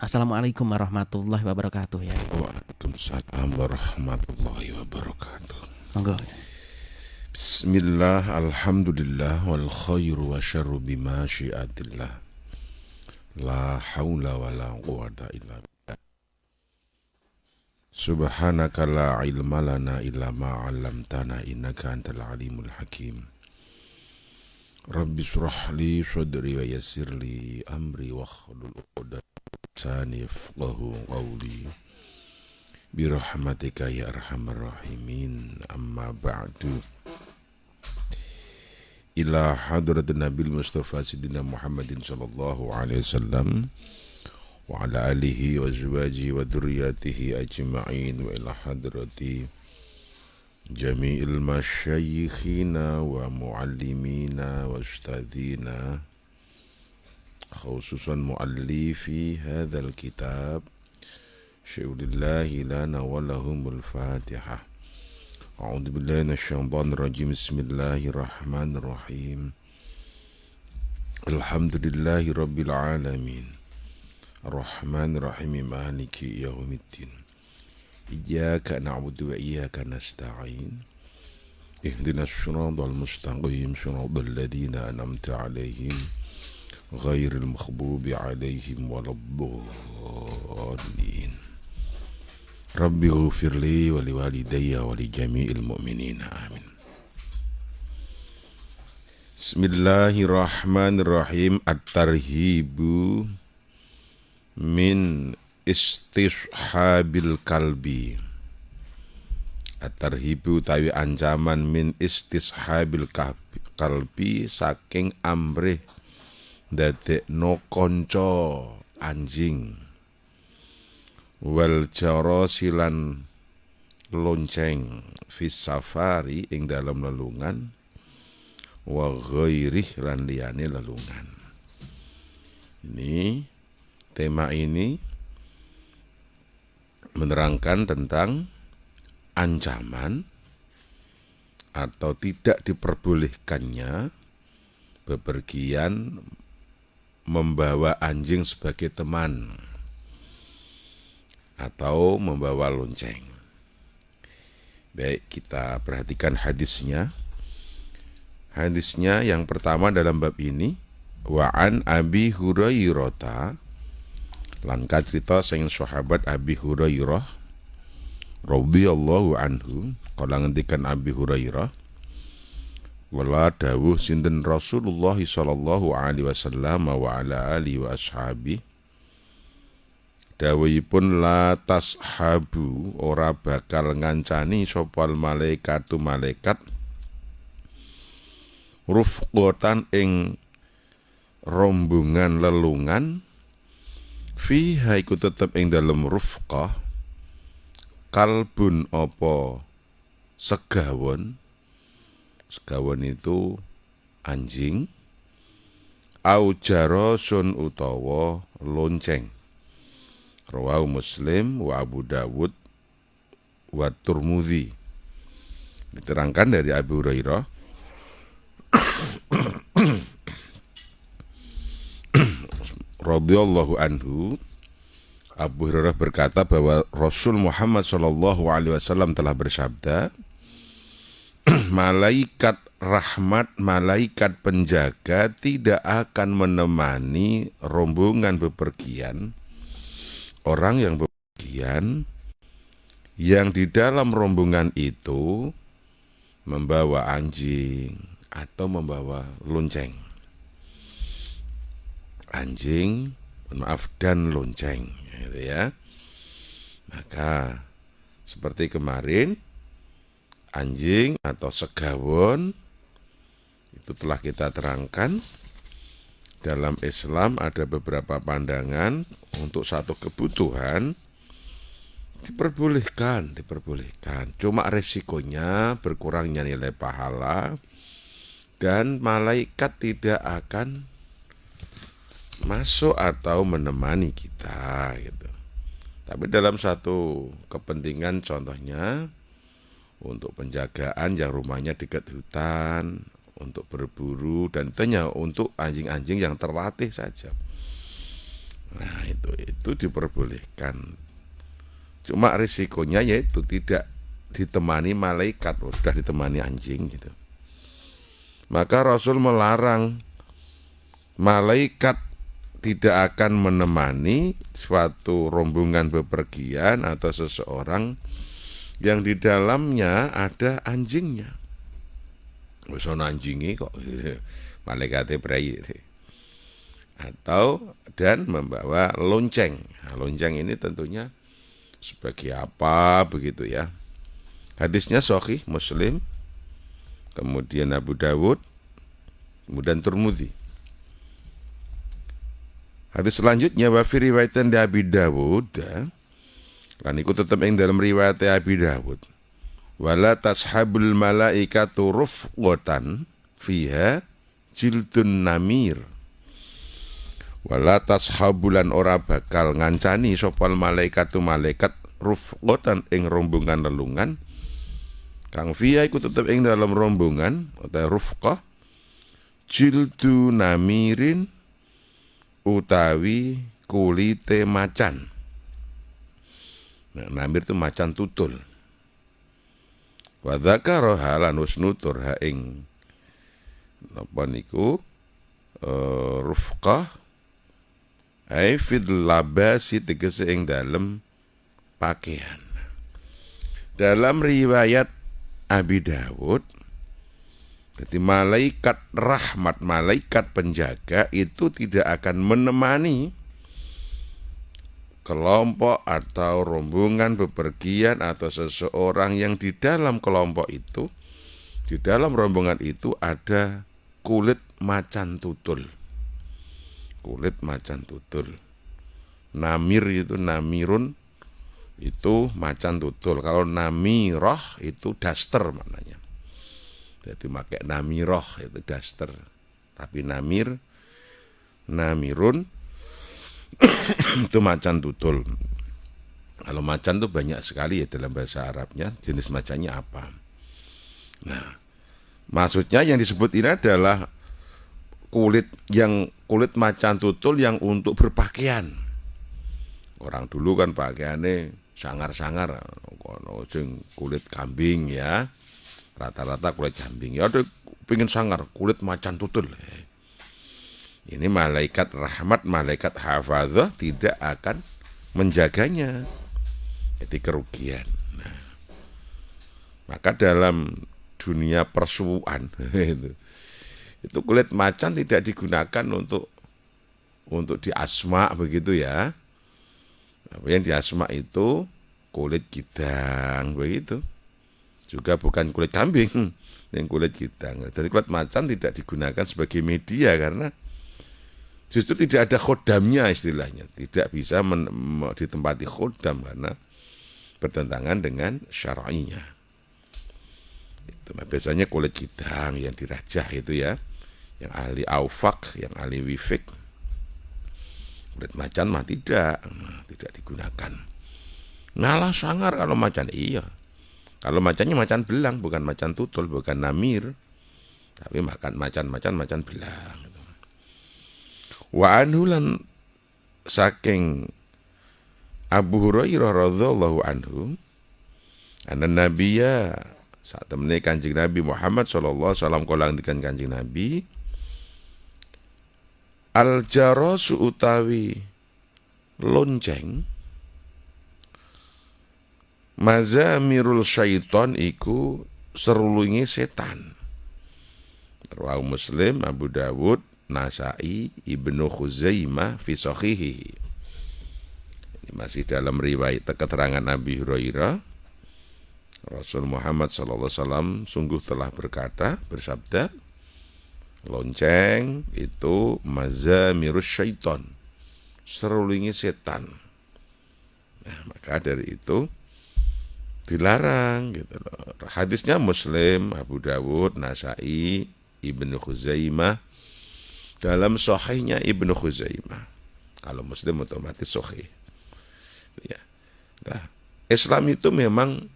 Assalamualaikum warahmatullahi wabarakatuh ya. Waalaikumsalam warahmatullahi wabarakatuh. Monggo. Bismillah, alhamdulillah, wal khairu wa syarru bima syiatillah. La hawla wa la quwata illa billah. Subhanaka la ilma lana illa ma 'allamtana innaka antal alimul hakim. Rabbi shrah li sadri wa yassir li amri wa hlul 'uqdatam min lisani yafqahu qawli. Birahmatika ya arhamar rahimin. Amma ba'du. Ila hadratin Nabil Mustafa Sidina Muhammadin sallallahu alaihi wasallam wa ala alihi wa azwajihi wa dhurriyyatihi ajma'in wa ila hadrati jami'il masyayikhina wa muallimina wa ustadzina khususan muallifi hadzal kitab syaikhulillah lana wa lahumul fatihah. A'udzu billahi minasyaitonir rajim. Bismillahirrahmanirrahim. Alhamdulillahi rabbil alamin. Arrahmanir rahim maliki yaumiddin. Iyyaka na'budu wa iyyaka nasta'in. Ihdinas siratal mustaqim, siratal ladzina an'amta 'alaihim ghairil maghdubi 'alaihim waladdallin. Rabbi ghufirli wa liwalidayya wa li jami'il mu'minina amin. Bismillahirrahmanirrahim. At-tarhibu min istishabil kalbi. At-tarhibu tawi ancaman min istishabil kalbi saking amrih dadekno kanca anjing. Wal jarosilan lonceng fis safari ing dalam lelungan wa ghairih lan liyane lelungan. Ini tema ini menerangkan tentang ancaman atau tidak diperbolehkannya bepergian membawa anjing sebagai teman atau membawa lonceng. Baik, kita perhatikan hadisnya. Hadisnya yang pertama dalam bab ini, wa an Abi Hurairah, lan kacerita sing sahabat Abi Hurairah radhiyallahu anhu, kala ngendikan Abi Hurairah, wala dawuh sinten Rasulullah sallallahu alaihi wasallam wa ala alihi wa ashabihi, dawuhipun la tashabu, ora bakal ngancani sopal malaikatu malaikat rufqatan ing rombongan lelungan fiha iku tetep ing dalem rufqah kalbun apa segawon. Segawon itu anjing, au jarasun utawa lonceng. Rawahu Muslim wa Abu Dawud wa Turmudzi. Diterangkan dari Abu Hurairah radhiyallahu anhu, Abu Hurairah berkata bahwa Rasul Muhammad sallallahu alaihi wasallam telah bersabda, malaikat rahmat, malaikat penjaga tidak akan menemani rombongan bepergian, orang yang bepergian yang di dalam rombongan itu membawa anjing atau membawa lonceng. Anjing, maaf, dan lonceng, gitu ya. Maka seperti kemarin, anjing atau segawon itu telah kita terangkan. Dalam Islam ada beberapa pandangan untuk satu kebutuhan diperbolehkan. Cuma resikonya berkurangnya nilai pahala dan malaikat tidak akan masuk atau menemani kita gitu. Tapi dalam satu kepentingan, contohnya untuk penjagaan yang rumahnya dekat hutan, untuk berburu, dan tentunya untuk anjing-anjing yang terlatih saja. Nah, itu diperbolehkan. Cuma risikonya yaitu tidak ditemani malaikat, sudah ditemani anjing gitu. Maka Rasul melarang malaikat tidak akan menemani suatu rombongan bepergian atau seseorang yang di dalamnya ada anjingnya. Wis ana anjinge kok malaikate brai. Atau dan membawa lonceng. Nah, lonceng ini tentunya sebagai apa begitu ya. Hadisnya sahih Muslim, kemudian Abu Dawud, kemudian Tirmidzi. Hadis selanjutnya wa fi riwayatan di Abi Dawud, lan iku tetep ing dalam riwayat Abi Dawud. Wala tashabul malaikatu rufqatan fiha jildun namir. Wala tashabulan ora bakal ngancani sopal malaikatu malaikat rufqatan ing rombongan lelungan kang fiha iku tetep ing dalam rombongan utawa rufqah jildu namirin utawi kulite macan. Nah, namir itu macan tutul. Wa dzakara halan wis nutur ha ing napa niku rufqah ai fil labasi tegese ing dalem pakaian. Dalam riwayat Abi Dawud, jadi malaikat rahmat, malaikat penjaga itu tidak akan menemani kelompok atau rombongan bepergian atau seseorang yang di dalam kelompok itu, di dalam rombongan itu ada kulit macan tutul. Kulit macan tutul. Namir itu namirun itu macan tutul. Kalau namirah itu daster maknanya. Jadi pakai namirah itu daster. Tapi namirun itu macan tutul. Kalau macan itu banyak sekali ya dalam bahasa Arabnya, jenis macannya apa. Nah, maksudnya yang disebut ini adalah kulit macan tutul yang untuk berpakaian. Orang dulu kan pakaiannya sangar-sangar, kulit kambing ya, rata-rata kulit kambing. Ya ada pengen sangar, kulit macan tutul. Ini malaikat rahmat, malaikat hafadzah tidak akan menjaganya. Itu kerugian. Nah, maka dalam dunia persuuan itu kulit macan tidak digunakan untuk diasma begitu ya. Yang diasma itu kulit gidang begitu. Juga bukan kulit kambing, yang kulit gidang. Jadi kulit macan tidak digunakan sebagai media karena justru tidak ada khodamnya istilahnya. Tidak bisa ditempati khodam karena bertentangan dengan syar'inya. Itu biasanya kulit gidang yang dirajah itu ya. Yang ahli aufak, yang ahli wifik. Kulit macan mah tidak digunakan. Ngalah sangar kalau macan, iya. Kalau macannya macan belang, bukan macan tutul, bukan namir. Tapi macan belang. Wa anhu lan saking Abu Hurairah radhiyallahu anhu, anna nabiyya saat temene Kanjeng Nabi Muhammad sallallahu alaihi wasallam kala ngendikan Kanjeng Nabi, al-jarasu utawi lonceng mazamirul syaiton iku serulunge setan. Rawahu Muslim, Abu Dawud, Nasai, Ibnu Khuzaimah fi sahihihi. Ini masih dalam riwayat keterangan Abi Hurairah. Rasul Muhammad sallallahu alaihi wasallam sungguh telah bersabda, lonceng itu mazamirus syaiton, serulingi setan. Nah, maka dari itu dilarang gitu loh. Hadisnya Muslim, Abu Dawud, Nasai, Ibnu Khuzaimah, dalam sahihnya Ibnu Khuzaimah. Kalau Muslim otomatis sahih. Ya. Nah, Islam itu memang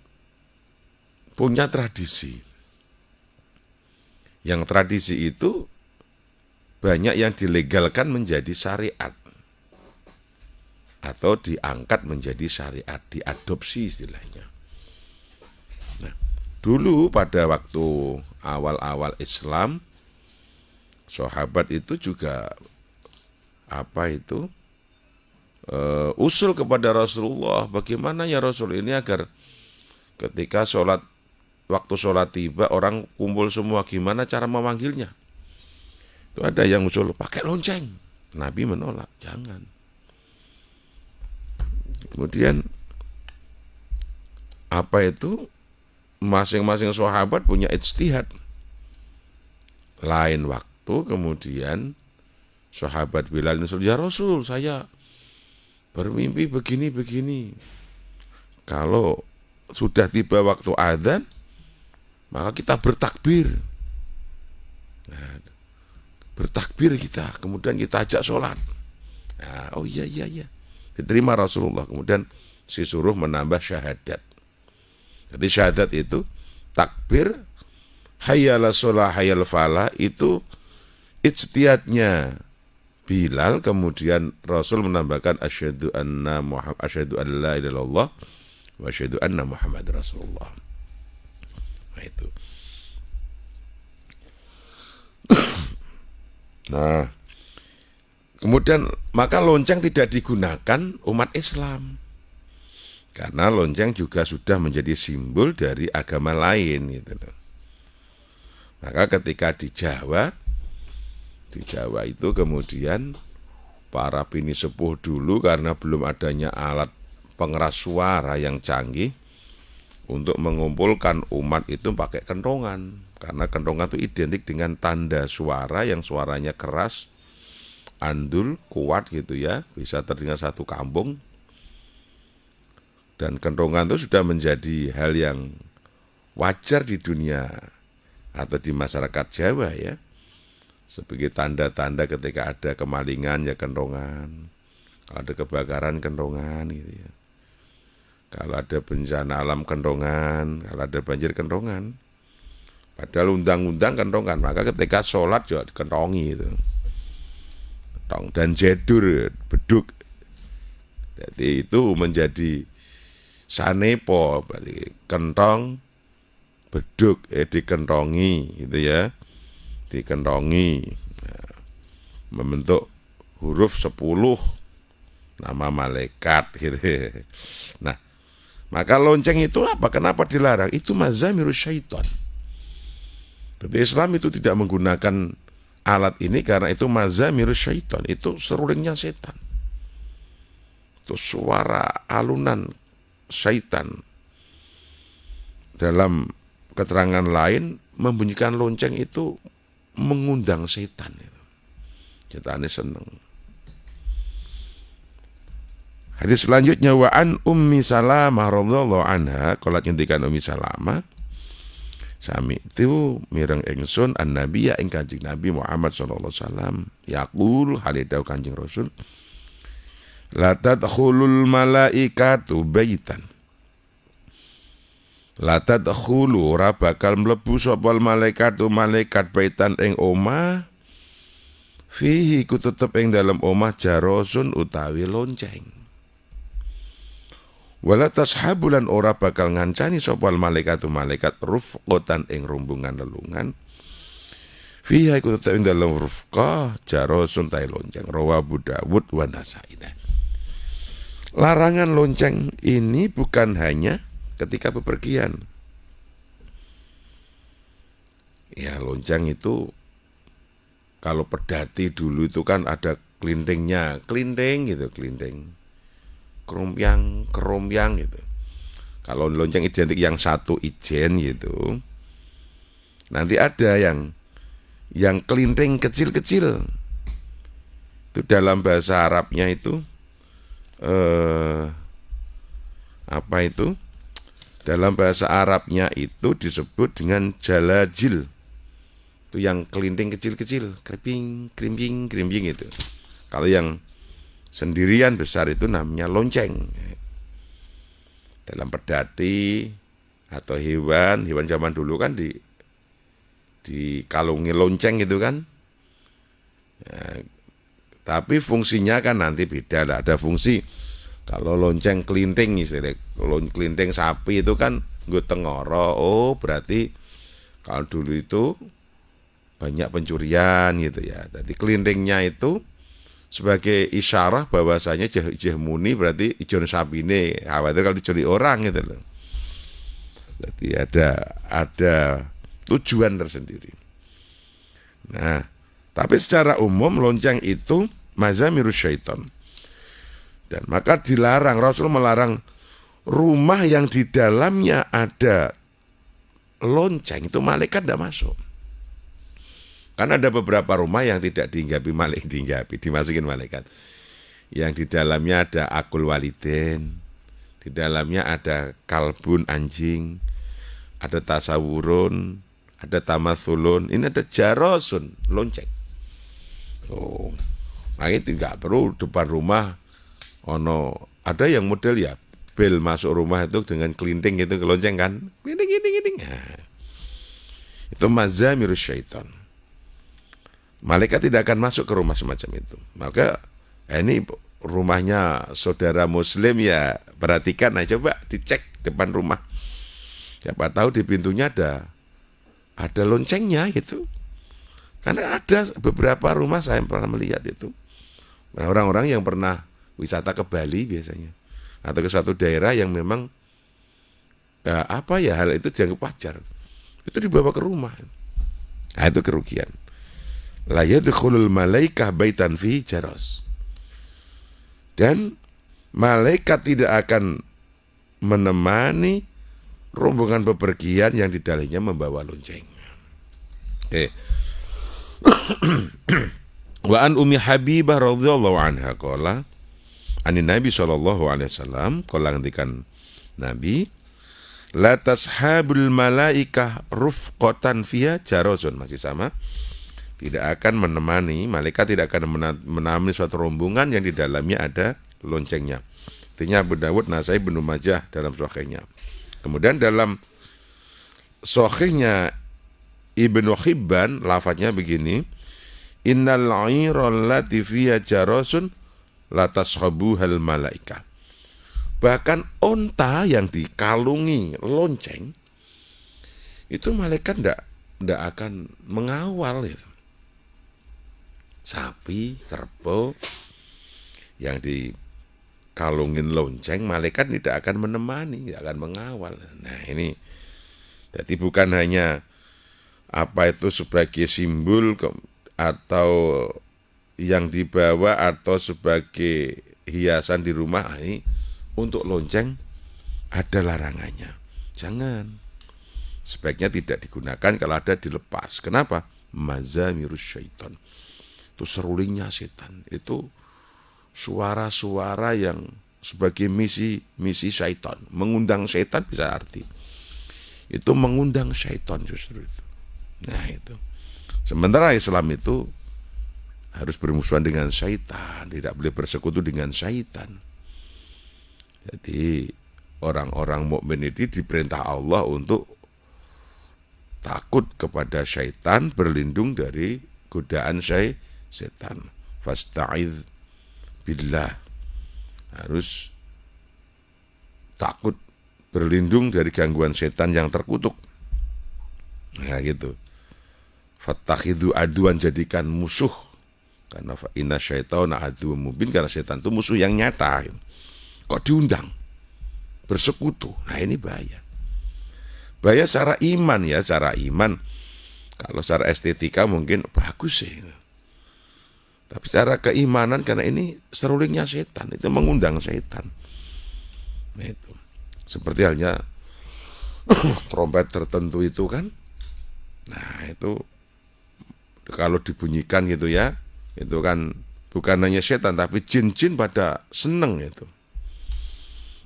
punya tradisi. Yang tradisi itu banyak yang dilegalkan menjadi syariat. atau diangkat menjadi syariat, diadopsi istilahnya. Nah, dulu pada waktu awal-awal Islam, sahabat itu juga usul kepada Rasulullah, bagaimana ya Rasul ini agar ketika waktu sholat tiba orang kumpul semua, gimana cara memanggilnya? Itu ada yang usul pakai lonceng. Nabi menolak, jangan. Kemudian masing-masing sahabat punya ijtihad. Lain waktu kemudian sahabat Bilal nusul, ya Rasul, saya bermimpi begini-begini. Kalau sudah tiba waktu adzan, maka kita bertakbir. Nah, bertakbir kita, kemudian kita ajak sholat. Nah, oh iya. Diterima Rasulullah, kemudian disuruh menambah syahadat. Jadi syahadat itu takbir, hayyala sholah, hayyal falah, itu ijtihadnya Bilal, kemudian Rasul menambahkan asyhadu an la ilaha illallah wa asyhadu anna Muhammad Rasulullah. Nah itu. Nah, kemudian maka lonceng tidak digunakan umat Islam, karena lonceng juga sudah menjadi simbol dari agama lain gitu. Maka ketika di Jawa itu kemudian para bini sepuh dulu, karena belum adanya alat pengeras suara yang canggih, untuk mengumpulkan umat itu pakai kentongan, karena kentongan itu identik dengan tanda suara yang suaranya keras, andul, kuat gitu ya, bisa terdengar satu kampung. Dan kentongan itu sudah menjadi hal yang wajar di dunia atau di masyarakat Jawa ya, sebagai tanda-tanda ketika ada kemalingan ya kentongan, kalau ada kebakaran kentongan gitu ya, kalau ada bencana alam kentongan, kalau ada banjir kentongan. Padahal undang-undang kentongan, maka ketika sholat juga dikentongi itu. Dan jedur, beduk. Jadi itu menjadi sanepo, berarti kentong, beduk, dikentongi gitu ya. Dikentongi. Nah, membentuk huruf 10 nama malaikat gitu. Nah, maka lonceng itu apa? Kenapa dilarang? Itu mazamirus syaitan. Jadi Islam itu tidak menggunakan alat ini karena itu mazamirus syaitan, itu serulingnya setan. Itu suara alunan syaitan. Dalam keterangan lain, membunyikan lonceng itu mengundang setan. Setannya senang. Hadis selanjutnya, wa an Ummi Salamah radhiyallahu anha, qala ngendikan Ummi Salamah, sami itu mireng ingsun an-nabiy ing Kanjeng Nabi Muhammad sallallahu alaihi wasallam yaqul halidaw Kanjeng Rasul, la tadkhulul malaikatu baitan, la tadkhulu ora bakal mlebu sapa malaikatu malaikat baitan ing omah, fihi ku tetep ing dalem omah jarosun utawi lonceng. Wala tashabulan ora bakal ngancani sopal malaikatu malaikat rufqatan ing rombongan lelungan, fiha iku tetep ing dalem rufqah jarosun tai lonceng. Rawa Abu Dawud wa Nasai. Larangan lonceng ini bukan hanya ketika bepergian. Ya, lonceng itu kalau pedati dulu itu kan ada kelintingnya, kelinting gitu, kelinting. Kerompyang gitu. Kalau lonceng identik yang satu ijen gitu. Nanti ada yang kelinting kecil-kecil. Itu dalam bahasa Arabnya itu dalam bahasa Arabnya itu disebut dengan jalajil. Itu yang kelinting kecil-kecil, krimping itu. Kalau yang sendirian besar itu namanya lonceng. Dalam pedati atau hewan zaman dulu kan dikalungi lonceng gitu kan. Ya, tapi fungsinya kan nanti beda lah. Ada fungsi Kalau lonceng kelinting istilah, kelinting sapi itu kan nggo tengoro. Oh, berarti kalau dulu itu banyak pencurian gitu ya. Jadi kelintingnya itu sebagai isyarah bahwasanya jah muni berarti ijon sapine, khawatir kalau diculik orang gitu loh. Jadi ada tujuan tersendiri. Nah, tapi secara umum lonceng itu mazamirus syaiton. Dan maka dilarang, Rasul melarang rumah yang di dalamnya ada lonceng itu malaikat tidak masuk. Karena ada beberapa rumah yang tidak dihinggapi malaikat, dimasukin malaikat. Yang di dalamnya ada akul waliden, di dalamnya ada kalbun anjing, ada tasawurun, ada tamathulun, ini ada jarosun, lonceng. Oh, nah itu nggak perlu depan rumah. Ada yang model ya bel masuk rumah itu dengan kelinting itu kelonceng kan, kelinting. Nah, itu mazamirus syaiton. Malaikat tidak akan masuk ke rumah semacam itu. Maka ini rumahnya saudara muslim ya, perhatikan, nah coba dicek depan rumah. Siapa tahu di pintunya ada loncengnya gitu. Karena ada beberapa rumah saya pernah melihat itu. Nah, orang-orang yang pernah wisata ke Bali biasanya, atau ke suatu daerah yang memang hal itu dianggap wajar, itu dibawa ke rumah. Nah, itu kerugian. La yadkhulul malaikah baitan fi jaros. Dan malaikat tidak akan menemani rombongan bepergian yang di dalamnya membawa lonceng. Wa an Ummi Habibah radhiyallahu anha qala ani Nabi sallallahu alaihi wasallam qala ngendikan Nabi la tashabul malaikah rufqatan fiha jarazun, masih sama, tidak akan menemani, malaikat tidak akan menemani suatu rombongan yang di dalamnya ada loncengnya. Artinya Abu Dawud, Nasai, Ibnu Majah dalam sahihnya. Kemudian dalam sahihnya Ibnu Hibban lafadznya begini, innal 'iral lati fiha jarasun la tashabuhal malaikah. Bahkan onta yang dikalungi lonceng itu malaikat ndak akan mengawal itu. Sapi, kerbau yang dikalungin lonceng, malaikat tidak akan menemani, tidak akan mengawal. Nah ini, jadi bukan hanya apa itu sebagai simbol atau yang dibawa atau sebagai hiasan di rumah, ini untuk lonceng ada larangannya. Jangan. Sebaiknya tidak digunakan, kalau ada dilepas. Kenapa? Mazamirus syaiton. Itu serulingnya setan. Itu suara-suara yang sebagai misi syaitan. Mengundang syaitan bisa arti. Itu mengundang syaitan justru itu. Nah itu. Sementara Islam itu harus bermusuhan dengan syaitan, tidak boleh bersekutu dengan syaitan. Jadi orang-orang mukmin itu diperintah Allah untuk takut kepada syaitan, berlindung dari godaan setan. Fasta'idz billah. Harus takut, berlindung dari gangguan setan yang terkutuk. Nah gitu. Fattakhidhu aduan, jadikan musuh. Karena inna syaitana aduwwum mubin, karena setan itu musuh yang nyata. Kok diundang bersekutu? Nah ini bahaya. Bahaya secara iman ya, secara iman. Kalau secara estetika mungkin bagus sih. Tapi secara keimanan, karena ini serulingnya setan, itu mengundang setan. Nah itu. Seperti halnya trompet tertentu itu kan. Nah itu kalau dibunyikan gitu ya, itu kan bukan hanya setan, tapi jin-jin pada seneng itu.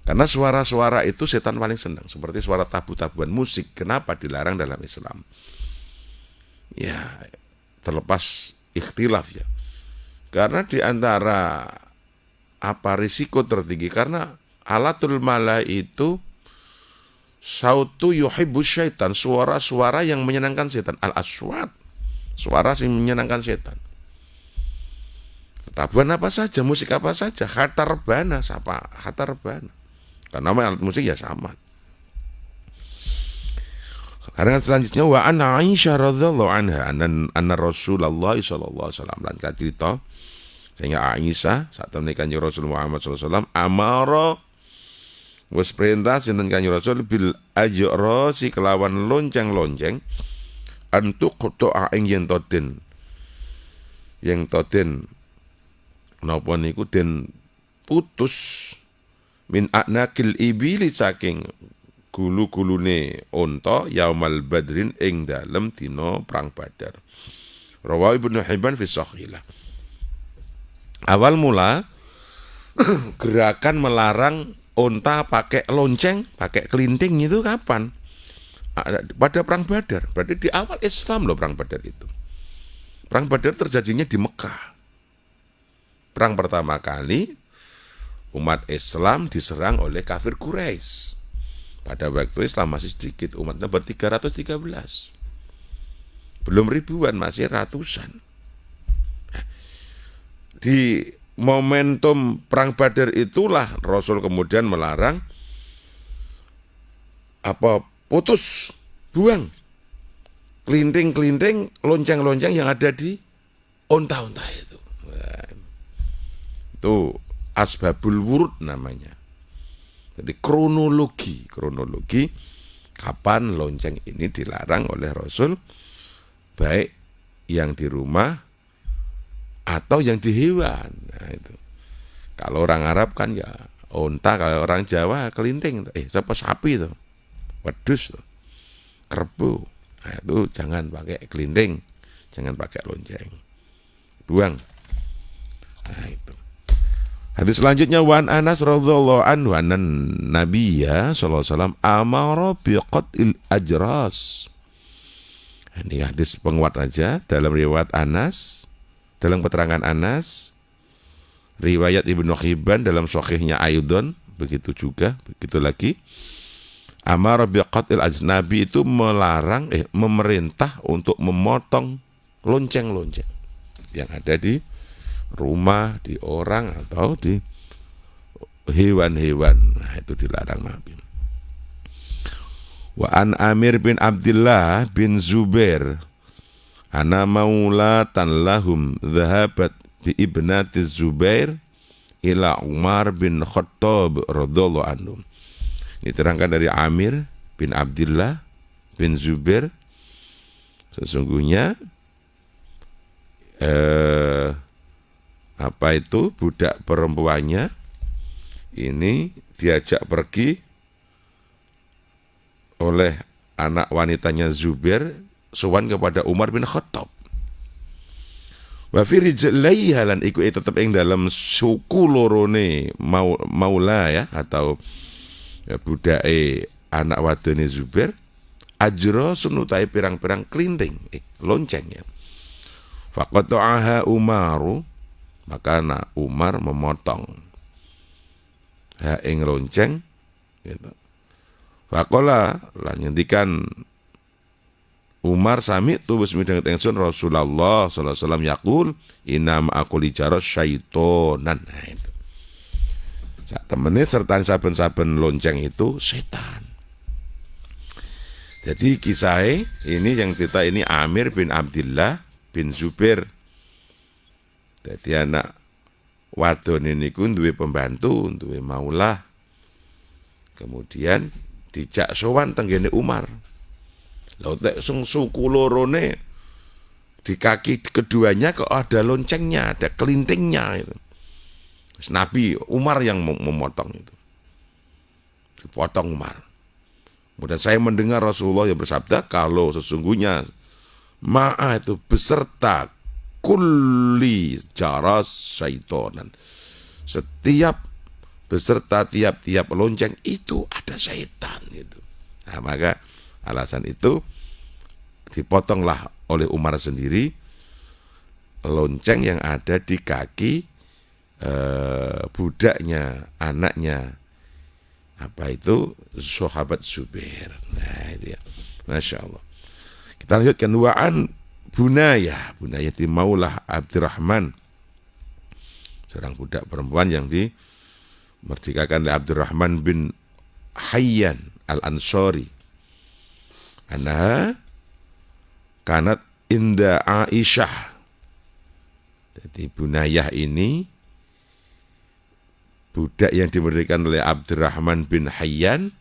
Karena suara-suara itu setan paling senang, seperti suara tabu-tabuan musik. Kenapa dilarang dalam Islam? Ya, terlepas ikhtilaf ya. Karena di antara apa risiko tertinggi, karena alatul mala itu sautu yuhibbus syaitan, suara-suara yang menyenangkan setan, al-aswat, suara yang menyenangkan setan. tabuhan apa saja, musik apa saja, hatta rebana, hatta rebana. Karena alat musik ya sama. Sekarang selanjutnya wa an Aisyah radhiyallahu anha anna Rasulullah sallallahu alaihi wasallam lan cerita sehingga Aisyah saat temne Kanjeng Rasul Muhammad sallallahu alaihi wasallam amara wis perintah sinten Kanjeng Rasul bil ajrasi kelawan lonceng-lonceng antuk qta'a ing yen toden napa niku den putus min anakil ibili saking gulu-gulune unta yaumal badrin ing dalem dina perang Badar. Rawahu Ibnu Hibban fi Shahilah. Awal mula gerakan melarang unta pakai lonceng, pakai kelinting itu kapan? Pada perang Badar. Berarti di awal Islam loh perang Badar itu. Perang Badar terjadinya di Mekah. Perang pertama kali umat Islam diserang oleh kafir Quraisy. Pada waktu Islam masih sedikit, umatnya ber-313. Belum ribuan, masih ratusan. Di momentum perang Badar itulah Rasul kemudian melarang putus, buang kelinting-kelinting, lonceng-lonceng yang ada di unta-unta itu. Itu asbabul wurud namanya. Jadi kronologi kapan lonceng ini dilarang oleh Rasul, baik yang di rumah atau yang di hewan. Nah, itu. Kalau orang Arab kan ya unta, kalau orang Jawa kelinting, sapi itu, wedus tuh, kerbau. Nah, itu jangan pakai kelinting, jangan pakai lonceng, buang. Nah, itu. Hadis selanjutnya wan Anas radhiyallahu anhu anan Nabiyya sallallahu alaihi wasallam amara biqatil ajras. Ini hadis penguat aja dalam riwayat Anas, dalam keterangan Anas, riwayat Ibnu Hibban dalam sahihnya Aidon, begitu juga, begitu lagi. Amara biqatil ajnabi itu melarang memerintah untuk memotong lonceng-lonceng yang ada di rumah, di orang atau di hewan-hewan. Nah, itu dilarang Nabi. Wa an Amir bin Abdullah bin Zubair ana maulatan lahum dhahabat bi ibnati Zubair ila Umar bin Khattab radhiyallahu anhu. Diterangkan dari Amir bin Abdullah bin Zubair, sesungguhnya budak perempuannya ini diajak pergi oleh anak wanitanya Zubair sowan kepada Umar bin Khattab. Wa fi rijlaiha lan iku tetep ing dalam suku lorone maula ya atau budake anak wadone Zubair ajra sunutai pirang-pirang kelinting lonceng ya. Faqata'aha Umaru, maka Umar memotong ing lonceng gitu. Faqala lan ngendikan Umar sami tu wis midhanget ingsun Rasulullah sallallahu alaihi wasallam yaqul inna ma'akuli jaras syaitonan. Nah, itu. Sak temene serta saben-saben lonceng itu setan. Jadi kisah ini yang cerita ini Amir bin Abdullah bin Zubair. Jadi anak wadon ini ku duwe pembantu, duwe maulah. Kemudian dijak sowan tenggene Umar. Lha tek suku lorone di kaki keduanya kok ada loncengnya, ada kelintingnya itu. Nabi Umar yang memotong itu. Dipotong Umar. Kemudian saya mendengar Rasulullah yang bersabda, kalau sesungguhnya ma'a itu beserta kulli jaras syaitonan. Setiap beserta tiap-tiap lonceng itu ada syaitan gitu. Nah, maka alasan itu dipotonglah oleh Umar sendiri lonceng yang ada di kaki budaknya, anaknya sahabat Zubair. Nah, itu ya. Masya Allah. Kita lanjutkan wa'an Bunayah di Maulah Abdurrahman seorang budak perempuan yang dimerdekakan oleh Abdurrahman bin Hayyan al-Ansori. Anha kanat inda Aisyah. Jadi Bunayah ini budak yang dimerdekakan oleh Abdurrahman bin Hayyan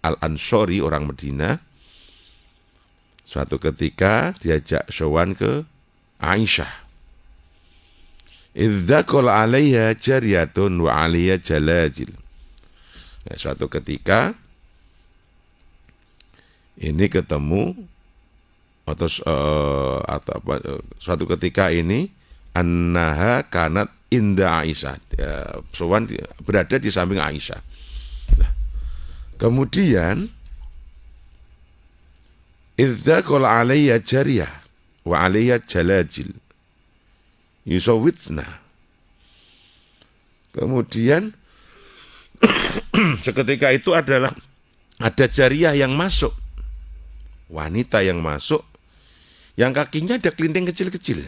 al-Ansori, orang Madinah. Suatu ketika diajak sowan ke Aisyah. Idza qala 'alaiha jariyatun wa 'alaiha jalajil. Nah, suatu ketika ini ketemu suatu ketika ini annaha kanat inda Aisyah. Sowan berada di samping Aisyah. Nah, kemudian idza qala 'alaiha jariyah wa 'alaiha jalajil. Yusawwitsna. Kemudian seketika itu ada jariyah yang masuk, wanita yang masuk, yang kakinya ada kelinting kecil-kecil,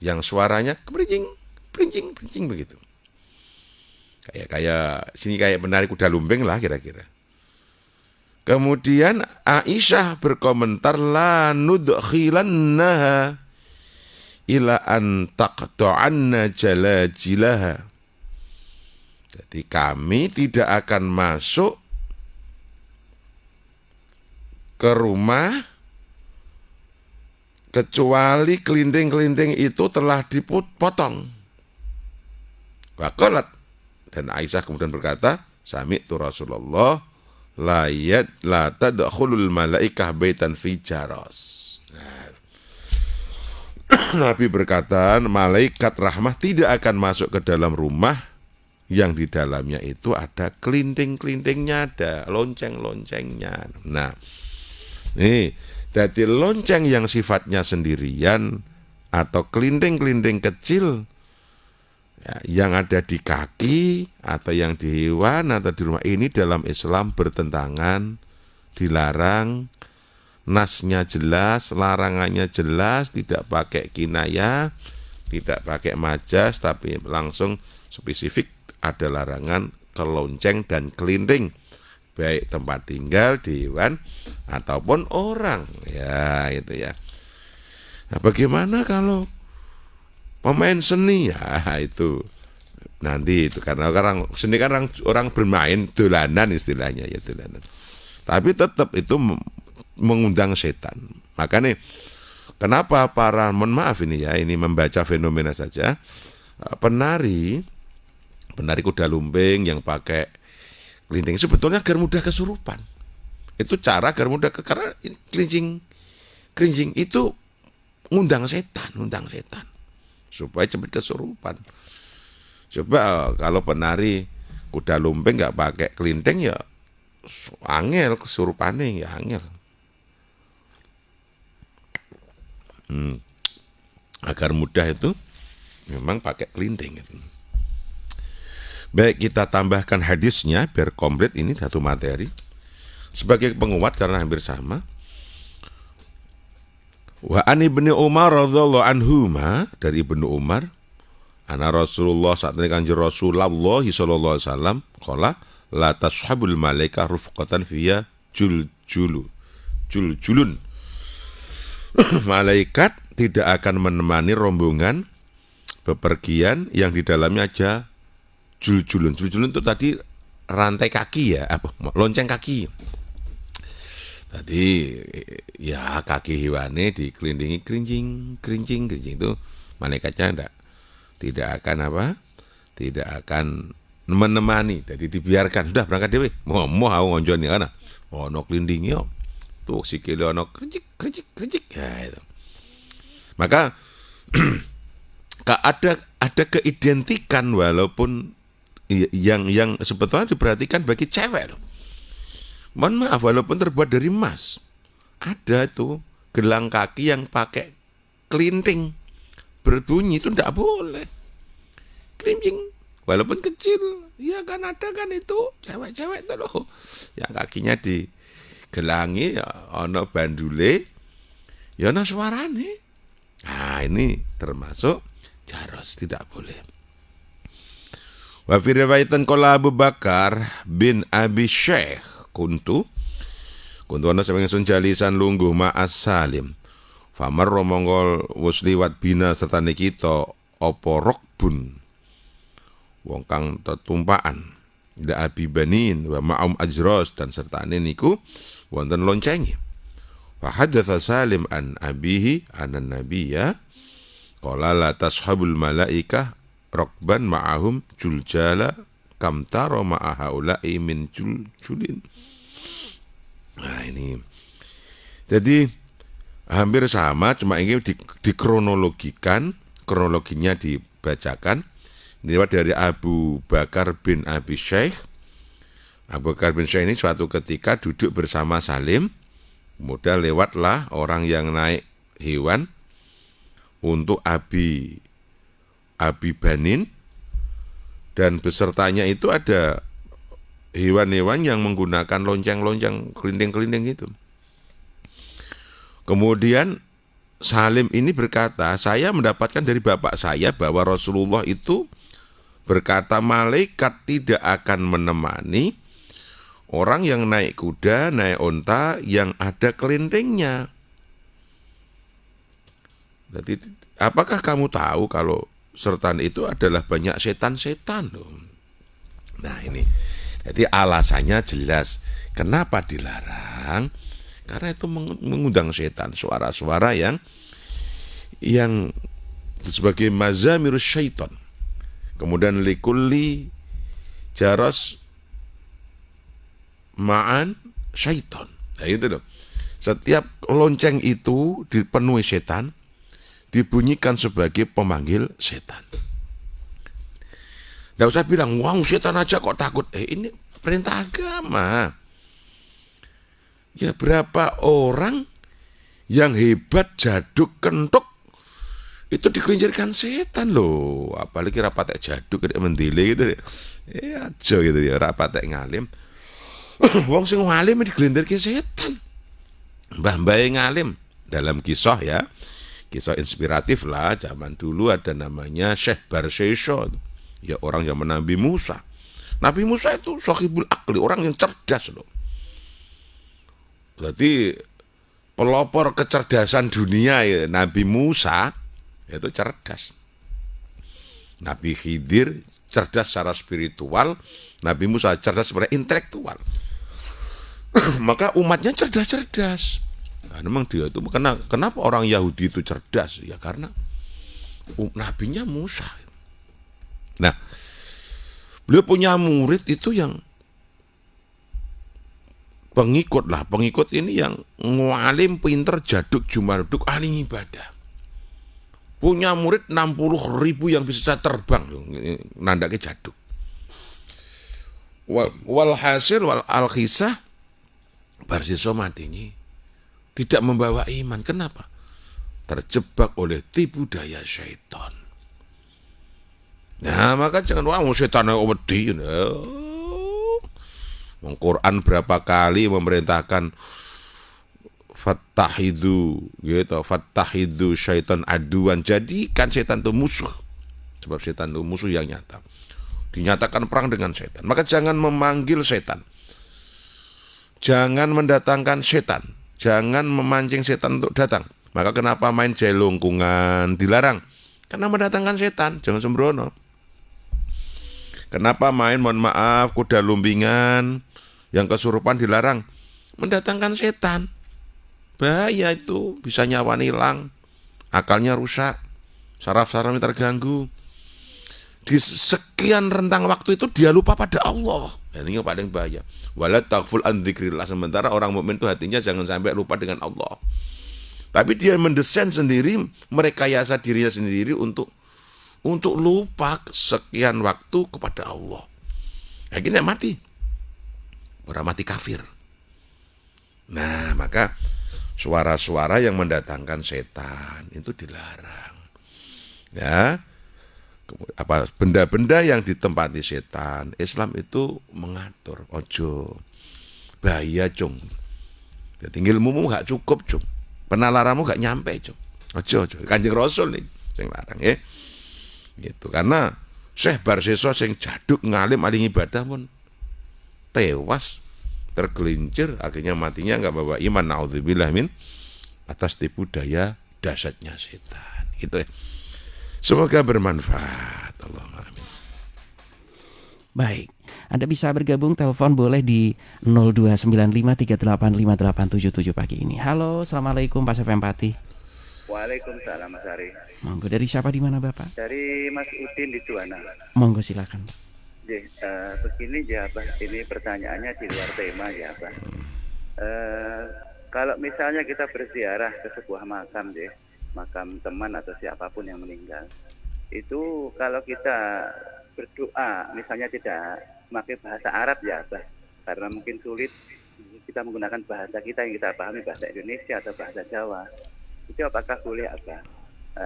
yang suaranya kerincing begitu. Kayak sini kayak penari kuda lumping lah kira-kira. Kemudian Aisyah berkomentar, la nudkhilannaha ila an taqta'anna jalajilaha. Jadi kami tidak akan masuk ke rumah kecuali kelinting-kelinting itu telah dipotong. Waqalat, dan Aisyah kemudian berkata, sami'tu Rasulullah la tadkhulul malaikah baitan fi jaras. Nabi berkata, malaikat rahmah tidak akan masuk ke dalam rumah yang di dalamnya itu ada kelinting-kelintingnya, ada lonceng-loncengnya. Nah, nih, jadi lonceng yang sifatnya sendirian atau kelinting-kelinting kecil ya, yang ada di kaki atau yang di hewan atau di rumah ini dalam Islam bertentangan, dilarang. Nasnya jelas, larangannya jelas, tidak pakai kinayah, tidak pakai majas, tapi langsung spesifik ada larangan ke lonceng dan kelinting, baik tempat tinggal, di hewan, ataupun orang. Ya, itu ya. Nah, bagaimana kalau pemain seni? Ya, itu nanti itu karena orang seni kan orang bermain dolanan istilahnya ya, dolanan. Tapi tetap itu mengundang setan. Makanya kenapa para, mohon maaf ini ya, ini membaca fenomena saja, penari kuda lumping yang pakai kelinting sebetulnya agar mudah kesurupan. Itu cara agar mudah karena kerincing itu ngundang setan supaya cepat kesurupan. Coba kalau penari kuda lumping nggak pakai kelinting ya angel kesurupannya, ya angel. Agar mudah itu memang pakai kelinting itu. Baik, kita tambahkan hadisnya biar komplit ini satu materi sebagai penguat karena hampir sama. Wa an Ibnu Umar radhiyallahu anhuma, dari Ibnu Umar, ana Rasulullah saat ini kanjeng Rasulullah sallallahu alaihi wasallam qala la tashabul malaika rufqatan fiya julun. Malaikat tidak akan menemani rombongan bepergian yang di dalamnya aja julun. Julun itu tadi rantai kaki ya, apa lonceng kaki. Tadi ya kaki hewannya dikelintingi kerincing itu malaikatnya tidak akan tidak menemani. Jadi dibiarkan, sudah berangkat dewe. Mau ngonjoni ana. Ono kelintingi yo. Tuh sikile ono kerjik ya itu. Maka ada keidentikan walaupun yang sebetulnya diperhatikan bagi cewek loh. Mohon maaf, walaupun terbuat dari emas, ada tuh gelang kaki yang pakai kelinting berbunyi, itu tidak boleh. Kerincing walaupun kecil, ya kan ada kan itu cewek-cewek tuh loh, yang kakinya digelangi, ya ono bandule, ya ono suarane. Nah ini termasuk jaros, tidak boleh. Wa fi riwayatan qala Abu Bakar bin Abi Syekh kuntu ana sampeyan sun jalisan lungguh ma'as Salim. Famar mongol wus liwat bina sertane kita apa rokbun wong kang tetumpaan ila Abi Banin wa ma'um ajros dan sertane niku wonten loncengi. Fa hadatsa Salim an abihi anan nabiyya qala la tashabul malaikah rokban ma'ahum juljala kamtaro ma'ahaulai min julin. Nah ini jadi hampir sama, cuma ini dikronologikan, kronologinya dibacakan. Ini dari Abu Bakar bin Abi Syekh. Abu Bakar bin Syekh ini suatu ketika duduk bersama Salim, kemudian lewatlah orang yang naik hewan untuk Abi Banin, dan besertanya itu ada hewan-hewan yang menggunakan lonceng-lonceng kelinding-kelinding itu. Kemudian Salim ini berkata, saya mendapatkan dari bapak saya bahwa Rasulullah itu berkata malaikat tidak akan menemani orang yang naik kuda, naik onta yang ada kelindingnya. Jadi apakah kamu tahu kalau sertan itu adalah banyak setan-setan loh. Nah ini, jadi alasannya jelas. Kenapa dilarang? Karena itu mengundang setan, suara-suara yang sebagai mazamirus syaitan. Kemudian likulli jaros ma'an syaitan. Nah itu loh. Setiap lonceng itu dipenuhi setan, dibunyikan sebagai pemanggil setan. Nggak usah bilang, wah setan aja kok takut. Ini perintah agama. Ya berapa orang yang hebat, jaduk, kentuk, itu dikelincirkan setan loh. Apalagi rapatek jaduk, kayak mendile gitu. Ya aja gitu ya, rapatek ngalim. Wong sing ngalim dikelincirkan setan. Mbah-mbah ngalim dalam kisah ya. Kisah inspiratif lah, zaman dulu ada namanya Syekh Barsesho, ya orang zaman Nabi Musa. Nabi Musa itu sahibul akli, orang yang cerdas loh. Berarti pelopor kecerdasan dunia ya, Nabi Musa itu cerdas. Nabi Khidir cerdas secara spiritual, Nabi Musa cerdas secara intelektual. Maka umatnya cerdas-cerdas. Nah, memang dia itu kenapa orang Yahudi itu cerdas? Ya karena nabinya Musa. Nah, beliau punya murid itu yang pengikut ini yang ngalim, pinter, jaduk, jumaduk, ahli ibadah. Punya murid 60.000 yang bisa terbang, nandake jaduk. Walhasil wal al-khisah Barsesho matinya tidak membawa iman. Kenapa? Terjebak oleh tipu daya syaitan. Nah, maka jangan wah setan wedi. Quran berapa kali memerintahkan fattahidu gitu, fattahidu syaitan aduan, jadikan setan itu musuh. Sebab setan itu musuh yang nyata. Dinyatakan perang dengan setan. Maka jangan memanggil setan. Jangan mendatangkan setan. Jangan memancing setan untuk datang. Maka kenapa main jelungkungan dilarang? Karena mendatangkan setan, jangan sembrono. Kenapa main, mohon maaf, kuda lumbingan yang kesurupan dilarang? Mendatangkan setan. Bahaya itu, bisa nyawa hilang, akalnya rusak, saraf-sarafnya terganggu. Di sekian rentang waktu itu dia lupa pada Allah. Ini yang paling bahaya. Wala taghful an dzikrillah. Sementara orang mukmin itu hatinya jangan sampai lupa dengan Allah. Tapi dia mendesain sendiri, merekayasa dirinya sendiri untuk lupa sekian waktu kepada Allah. Akhirnya mati. Orang mati kafir. Nah, maka suara-suara yang mendatangkan setan itu dilarang. Ya. Apa benda-benda yang ditempati setan, Islam itu mengatur. Ojo bahaya cung, jadi ilmumu gak cukup cung, penalaranmu gak nyampe cung. Ojo Kanjeng Rasul nih sing larang ya. Gitu. Karena Syekh Barseso sing jaduk ngalim aling ibadah pun tewas, tergelincir, akhirnya matinya nggak bawa iman, naudzubillah min, atas tipu daya dahsyatnya setan. Gitu ya. Semoga bermanfaat. Allahumma amin. Baik, Anda bisa bergabung, telepon boleh di 0295385877 pagi ini. Halo, Assalamualaikum Pak Syaf Empati. Waalaikumsalam Mas Ari. Monggo, dari siapa, di mana Bapak? Dari Mas Udin di Juwana. Monggo silakan. Begini ya Pak, ini pertanyaannya di luar tema ya Pak. Kalau misalnya kita berziarah ke sebuah makam deh, makam teman atau siapapun yang meninggal, itu kalau kita berdoa misalnya tidak memakai bahasa Arab ya Pak, karena mungkin sulit kita menggunakan bahasa kita yang kita pahami, bahasa Indonesia atau bahasa Jawa, itu apakah boleh apa?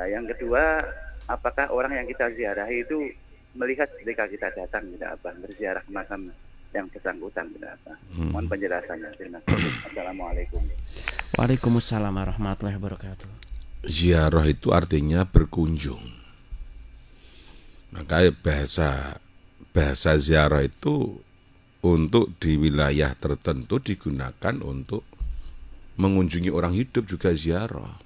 Yang kedua, apakah orang yang kita ziarahi itu melihat ketika kita datang tidak apa, berziarah ke makam yang bersangkutan tidak apa? Mohon penjelasannya. Terima kasih. Assalamualaikum. Waalaikumsalam warahmatullahi wabarakatuh. Ziarah itu artinya berkunjung. Maka bahasa ziarah itu untuk di wilayah tertentu digunakan untuk mengunjungi orang hidup juga ziarah.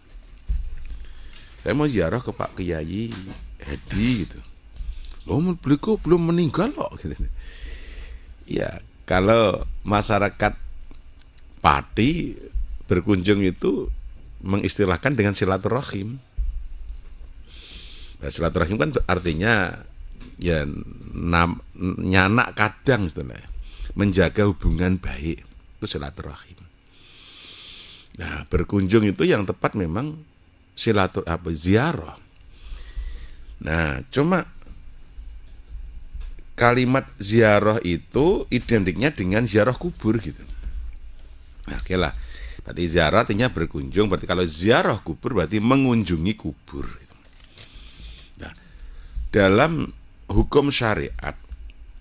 Saya mau ziarah ke Pak Kiai Hedi gitu. Loh, beliau belum meninggal loh gitu. Ya, kalau masyarakat Pati berkunjung itu mengistilahkan dengan silaturahim. Nah, silaturahim kan artinya ya nyanak kadang istilahnya, menjaga hubungan baik, itu silaturahim. Nah, berkunjung itu yang tepat memang ziarah. Nah, cuma kalimat ziarah itu identiknya dengan ziarah kubur gitu. Nah, oke lah. Berarti ziarah artinya berkunjung. Berarti kalau ziarah kubur berarti mengunjungi kubur gitu. Nah, dalam hukum syariat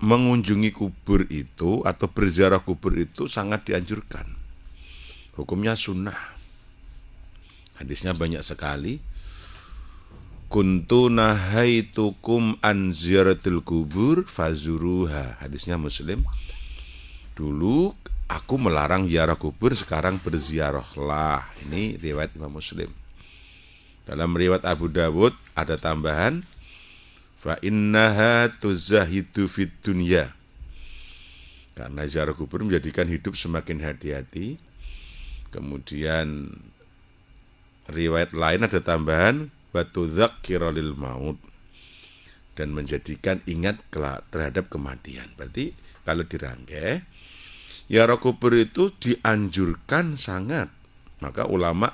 mengunjungi kubur itu atau berziarah kubur itu sangat dianjurkan. Hukumnya sunnah. Hadisnya banyak sekali. Kuntu nahaitukum an ziyaratil kubur fazuruha. Hadisnya Muslim. Dulu aku melarang ziarah kubur, sekarang berziarahlah. Ini riwayat Imam Muslim. Dalam riwayat Abu Dawud ada tambahan, fa innaha tuzahidu fid dunya. Karena ziarah kubur menjadikan hidup semakin hati-hati. Kemudian riwayat lain ada tambahan wa tudzakkira lil maut, dan menjadikan ingat terhadap kematian. Berarti kalau dirangkai, ziarah kubur itu dianjurkan sangat. Maka ulama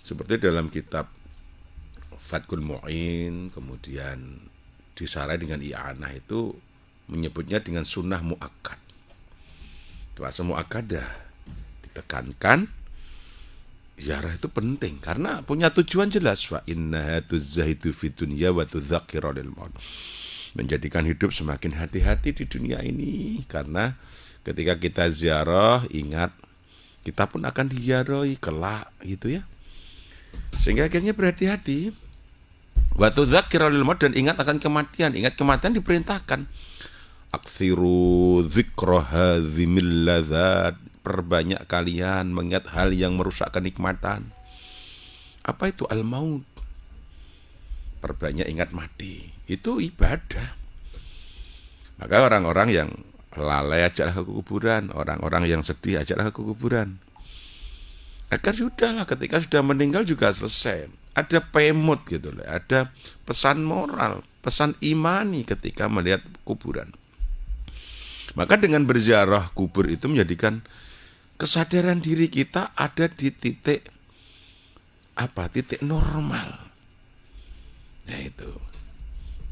seperti dalam kitab Fathul Mu'in, kemudian disarai dengan i'anah itu menyebutnya dengan sunnah mu'akkad. Bahasa mu'akkadah ditekankan, ziarah itu penting karena punya tujuan jelas. Fa innaha tuzahidu fid dunya wa tudzakkira lil maut. Menjadikan hidup semakin hati-hati di dunia ini, karena ketika kita ziarah, ingat kita pun akan diziarahi kelak gitu ya. Sehingga akhirnya berhati-hati. Wa tudzakkira lil maut, dan ingat akan kematian. Ingat kematian diperintahkan. Aksiru dzikra hadzimil ladzat. Perbanyak kalian mengingat hal yang merusak kenikmatan. Apa itu al-maut? Perbanyak ingat mati. Itu ibadah. Maka orang-orang yang lalai ajaklah ke kuburan, orang-orang yang sedih ajaklah ke kuburan. Agar sudahlah, ketika sudah meninggal juga selesai. Ada pemut gitu loh, ada pesan moral, pesan imani ketika melihat kuburan. Maka dengan berziarah kubur itu menjadikan kesadaran diri kita ada di titik normal. Nah itu,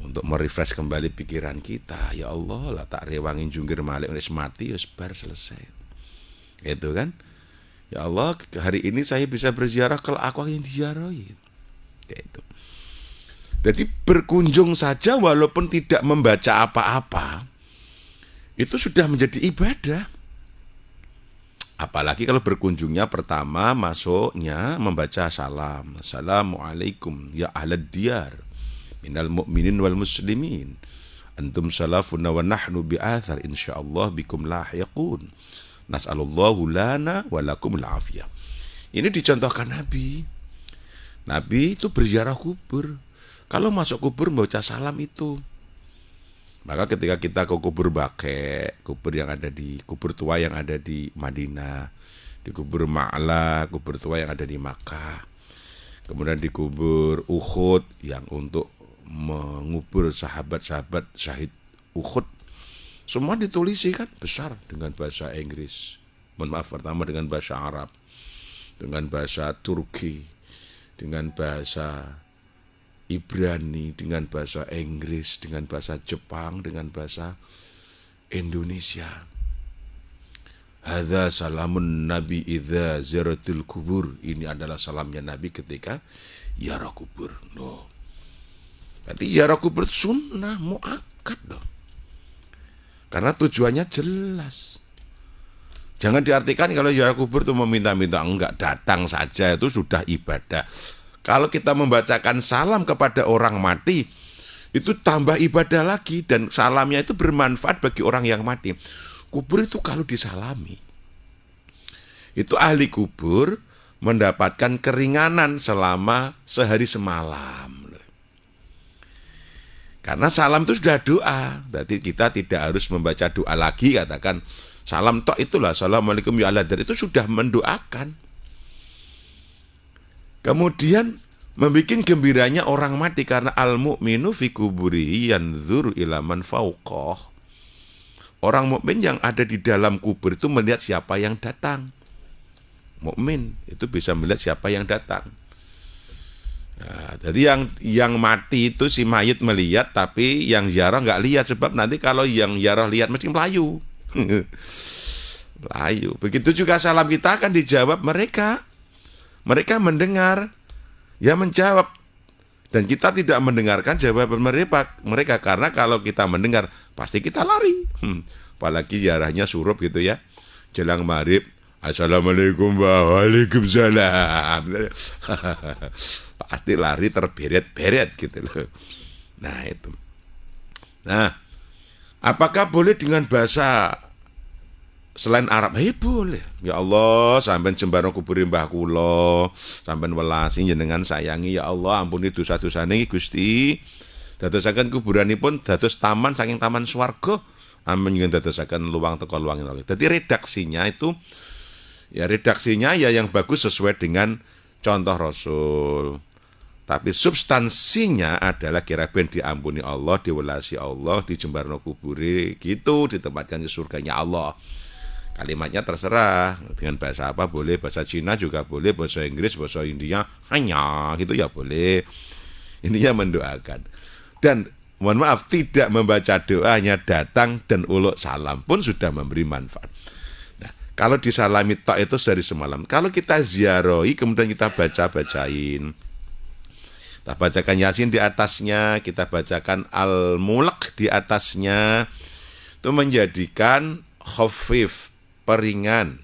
untuk merefresh kembali pikiran kita. Ya Allah lah, tak rewangin jungkir malik wis mati wis bar selesai. Itu kan. Ya Allah, hari ini saya bisa berziarah kalau aku yang diziarahi. Itu. Jadi berkunjung saja walaupun tidak membaca apa-apa, itu sudah menjadi ibadah. Apalagi kalau berkunjungnya pertama masuknya membaca salam. Assalamualaikum ya ahlad diyar. minal mu'minin wal muslimin. Antum salafuna wa nahnu bi'athar insyaallah bikum lahiqun. Nas'alullahu lana wa lakum al-afiyah. Ini dicontohkan Nabi. Nabi itu berziarah kubur. Kalau masuk kubur membaca salam itu. Maka ketika kita ke kubur Baqi', kubur yang ada di kubur tua yang ada di Madinah, di kubur Ma'la, kubur tua yang ada di Makkah, kemudian di kubur Uhud yang untuk mengubur sahabat-sahabat syahid Uhud, semua ditulis kan besar dengan bahasa Inggris. Pertama dengan bahasa Arab, dengan bahasa Turki, dengan bahasa Ibrani, dengan bahasa Inggris, dengan bahasa Jepang, dengan bahasa Indonesia. Hadza salamun Nabi idza zaratil kubur. Ini adalah salamnya Nabi ketika ziarah kubur. Loh. Berarti ziarah kubur sunnah muakkad dong. Karena tujuannya jelas. Jangan diartikan kalau ziarah kubur itu meminta-minta, enggak, datang saja itu sudah ibadah. Kalau kita membacakan salam kepada orang mati, itu tambah ibadah lagi dan salamnya itu bermanfaat bagi orang yang mati. Kubur itu kalau disalami, itu ahli kubur mendapatkan keringanan selama sehari semalam. Karena salam itu sudah doa, berarti kita tidak harus membaca doa lagi, katakan salam tok itulah, assalamualaikum ya Allah, itu sudah mendoakan. Kemudian membuat gembiranya orang mati karena al-mu'minu fi kuburihi yanzur ila man fauqah. Orang mukmin yang ada di dalam kubur itu melihat siapa yang datang. Mukmin itu bisa melihat siapa yang datang. Nah, jadi yang mati itu si mayit melihat, tapi yang ziarah nggak lihat, sebab nanti kalau yang ziarah lihat mesti melayu. Melayu. Begitu juga salam kita akan dijawab mereka. Mereka mendengar, ya menjawab. Dan kita tidak mendengarkan jawaban mereka karena kalau kita mendengar pasti kita lari. Apalagi ziarahnya surup gitu ya. Jelang maghrib, assalamualaikum waalaikumsalam. Pasti lari terberet-beret gitu loh. Nah itu. Nah, apakah boleh dengan bahasa selain Arab? Boleh. Ya Allah, sampean jembaro kuburi mbah kula, sampean welasi jenengan sayangi, ya Allah ampuni dosa-dosane Gusti. Dadosaken kuburanipun dados taman saking taman swarga. Amin yen dadosaken luang teko luang. Jadi redaksinya itu ya yang bagus sesuai dengan contoh Rasul. Tapi substansinya adalah kira ben diampuni Allah, diwelasi Allah, dijembarno kuburi gitu, ditempatkan di surganya Allah. Kalimatnya terserah, dengan bahasa apa boleh, bahasa Cina juga boleh, bahasa Inggris, bahasa India, hanya gitu ya boleh. Intinya mendoakan. Dan mohon maaf, tidak membaca doanya datang dan uluk salam pun sudah memberi manfaat. Nah, kalau disalami tok itu sehari semalam. Kalau kita ziarahi kemudian kita bacain, kita bacakan Yasin di atasnya, kita bacakan Al-Mulk di atasnya, itu menjadikan khafif, peringan,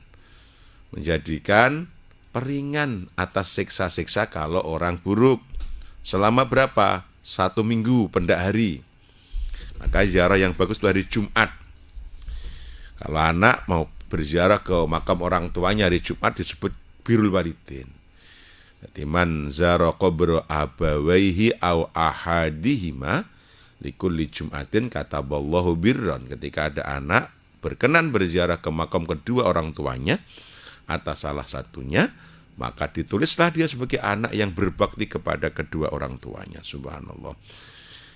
menjadikan peringan atas siksa-siksa kalau orang buruk. Selama berapa? 1 minggu, pendak hari. Maka ziarah yang bagus itu hari Jumat. Kalau anak mau berziarah ke makam orang tuanya hari Jumat disebut birrul walidin. Jadi man zara qabra abawaihi aw ahadihima likulli jum'atin kataballahu birran. Ketika ada anak berkenan berziarah ke makam kedua orang tuanya atas salah satunya, maka ditulislah dia sebagai anak yang berbakti kepada kedua orang tuanya. Subhanallah.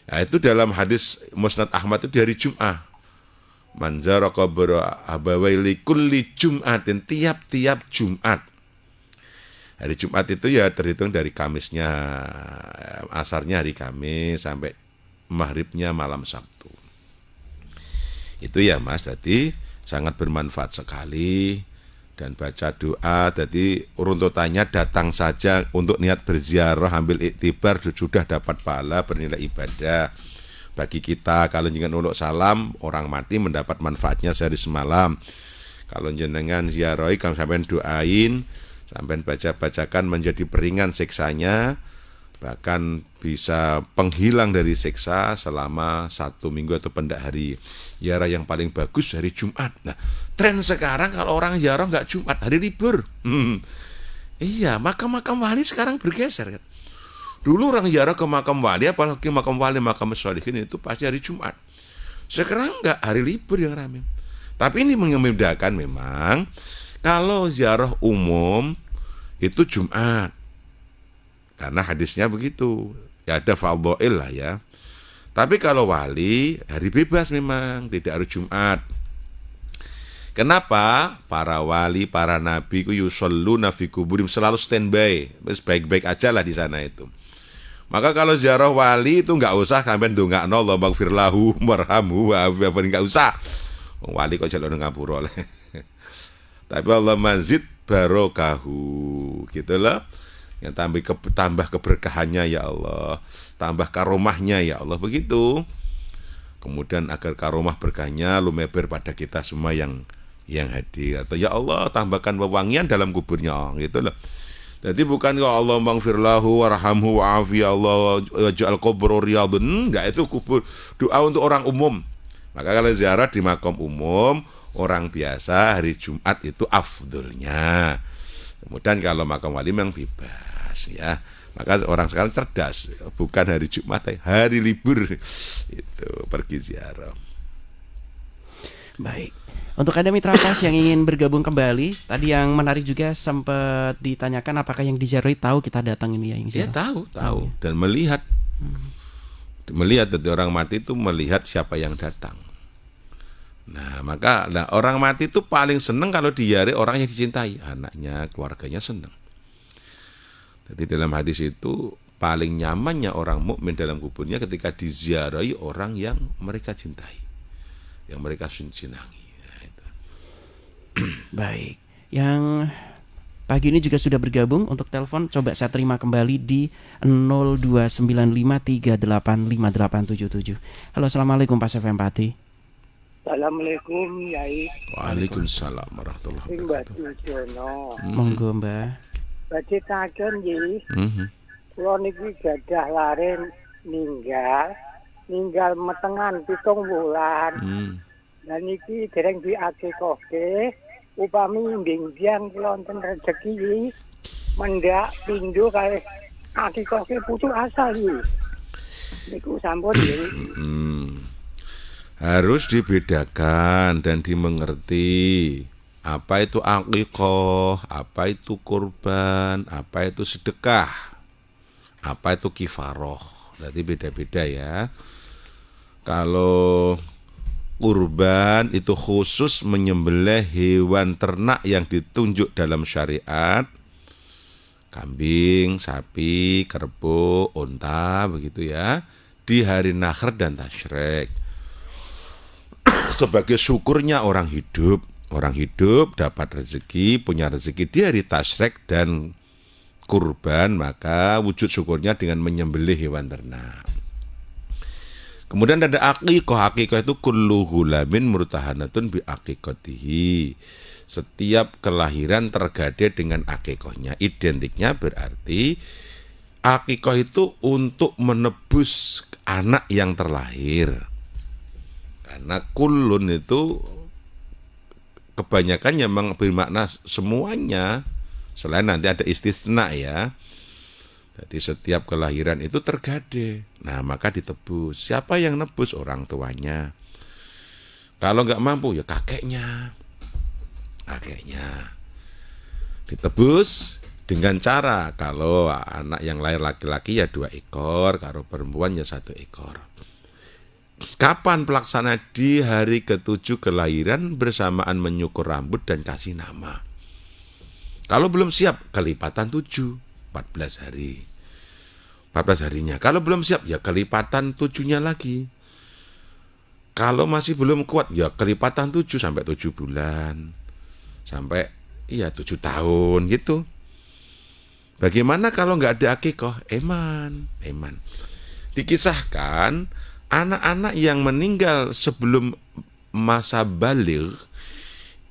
Nah, itu dalam hadis Musnad Ahmad itu di hari Jum'ah. Man zara qabra abawaihi likulli jum'atin, tiap-tiap Jumat. Hari Jumat itu ya terhitung dari Kamisnya, asarnya hari Kamis sampai maghribnya malam Sabtu. Itu ya Mas, jadi sangat bermanfaat sekali. Dan baca doa, jadi runtutannya datang saja untuk niat berziarah, ambil iktibar, sudah dapat pahala, bernilai ibadah. Bagi kita, kalau jenengan uluk salam, orang mati mendapat manfaatnya sehari semalam. Kalau jenengan ziarahi, kamu sampai doain, sampai bacakan menjadi peringan siksanya, bahkan bisa penghilang dari siksa selama 1 minggu atau pendak hari. Ziarah yang paling bagus hari Jumat. Nah, tren sekarang kalau orang ziarah nggak Jumat, hari libur. Iya, makam-makam wali sekarang bergeser kan. Dulu orang ziarah ke makam wali, apalagi makam wali, makam sholihin itu pasti hari Jumat. Sekarang nggak, hari libur yang ramai. Tapi ini membedakan memang kalau ziarah umum itu Jumat. Karena hadisnya begitu. Ya ada fadhail lah ya. Tapi kalau wali, hari bebas memang, tidak harus Jumat. Kenapa? Para wali, para nabi ku yusalluna fi kuburim, selalu standby. Baik-baik aja lah di sana itu. Maka kalau ziarah wali itu enggak usah sampean ndongakno Allahumma ighfir lahu warhamhu apa enggak usah. Wali kok jaluk ngapura oleh. Tapi Allah mazid barokahu gitu loh. Yang tambah keberkahannya ya Allah, tambah karomahnya ya Allah, begitu. Kemudian agar karomah berkahnya lumeber pada kita semua yang hadir. Atau ya Allah tambahkan wewangian dalam kuburnya, gitu loh. Jadi bukan ya Allah maghfir lahu warhamhu wa'afi Allah waj'al qabru riyadun, enggak, itu kubur doa untuk orang umum. Maka kalau ziarah di makam umum orang biasa hari Jumat itu afdolnya. Kemudian kalau makam wali memang bebas ya. Maka orang sekarang cerdas, bukan hari Jumat, hari libur itu pergi ziarah. Baik. Untuk Anda mitra pos yang ingin bergabung kembali, tadi yang menarik juga sempat ditanyakan apakah yang diziarahi tahu kita datang ini ya yang ziarah. Ya tahu ya. Dan melihat. Melihat dari orang mati itu melihat siapa yang datang. Nah, maka orang mati itu paling senang kalau diziarahi orang yang dicintai, anaknya, keluarganya senang. Jadi dalam hadis itu paling nyamannya orang mukmin dalam kuburnya ketika diziarahi orang yang mereka cintai, yang mereka senangi. Nah, itu. Baik. Yang pagi ini juga sudah bergabung untuk telepon, coba saya terima kembali di 0295385877. Halo, assalamualaikum Pak Syaf Empati. Assalamualaikum Yai. Waalaikumsalam warahmatullahi wabarakatuh. Monggo Mbah. Bacitaken nggih. Kula niki gadah lare ninggal metengan 7 wulan. Lah niki dereng diakikohke, upami mbingjang kula wonten rejeki mendak pindho kalih akikohke pucuk asal iki. Niku sampun nggih. Harus dibedakan dan dimengerti apa itu akikoh, apa itu kurban, apa itu sedekah, apa itu kifaroh. Jadi beda-beda ya. Kalau kurban itu khusus menyembelih hewan ternak yang ditunjuk dalam syariat, kambing, sapi, kerbau, unta, begitu ya, di hari nakhr dan tasyrik. Sebagai syukurnya orang hidup dapat rezeki, punya rezeki di hari tasyrik dan kurban, maka wujud syukurnya dengan menyembelih hewan ternak. Kemudian ada akikoh. Akikoh itu kullu ghulamin murtahanatun bi akikotihi. Setiap kelahiran tergade dengan akikohnya. Identiknya berarti akikoh itu untuk menebus anak yang terlahir. Karena kullun itu kebanyakan memang bermakna semuanya, selain nanti ada istisna ya. Jadi setiap kelahiran itu tergade. Nah, maka ditebus. Siapa yang nebus? Orang tuanya. Kalau nggak mampu ya kakeknya. Ditebus dengan cara kalau anak yang lahir laki-laki ya 2 ekor, kalau perempuan ya 1 ekor. Kapan pelaksana? Di hari ke-7 kelahiran bersamaan menyukur rambut dan kasih nama. Kalau belum siap, kelipatan 7, 14 hari. 14 harinya. Kalau belum siap, ya kelipatan 7-nya lagi. Kalau masih belum kuat, ya kelipatan 7 sampai 7 bulan. Sampai 7 tahun gitu. Bagaimana kalau nggak ada akikoh? Eman. Dikisahkan anak-anak yang meninggal sebelum masa baligh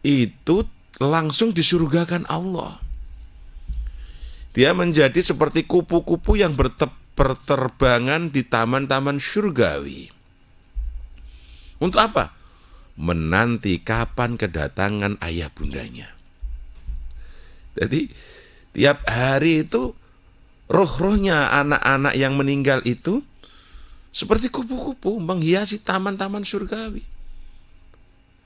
itu langsung disurgakan Allah. Dia menjadi seperti kupu-kupu yang perterbangan di taman-taman surgawi. Untuk apa? Menanti kapan kedatangan ayah bundanya. Jadi tiap hari itu roh-rohnya anak-anak yang meninggal itu seperti kupu-kupu menghiasi taman-taman surgawi.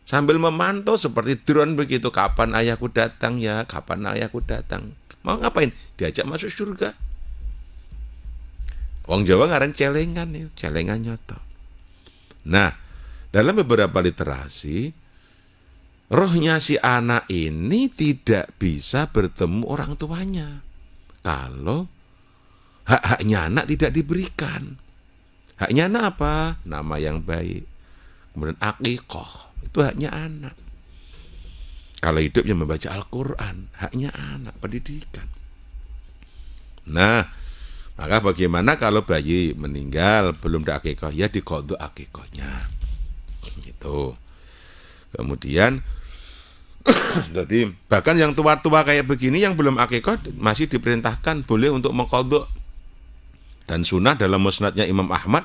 Sambil memantau seperti drone begitu, kapan ayahku datang ya, kapan ayahku datang. Mau ngapain? Diajak masuk surga. Wong Jawa ngaran celengan nih, celengan nyoto. Nah, dalam beberapa literasi, rohnya si anak ini tidak bisa bertemu orang tuanya kalau hak-haknya anak tidak diberikan. Haknya anak apa? Nama yang baik. Kemudian akikoh, itu haknya anak. Kalau hidupnya membaca Al-Quran, haknya anak, pendidikan. Nah, maka bagaimana kalau bayi meninggal belum ada akikoh? Ya diqadha akikohnya. Gitu. Kemudian jadi bahkan yang tua-tua kayak begini yang belum akikoh masih diperintahkan boleh untuk mengqadha. Dan sunnah dalam musnadnya Imam Ahmad.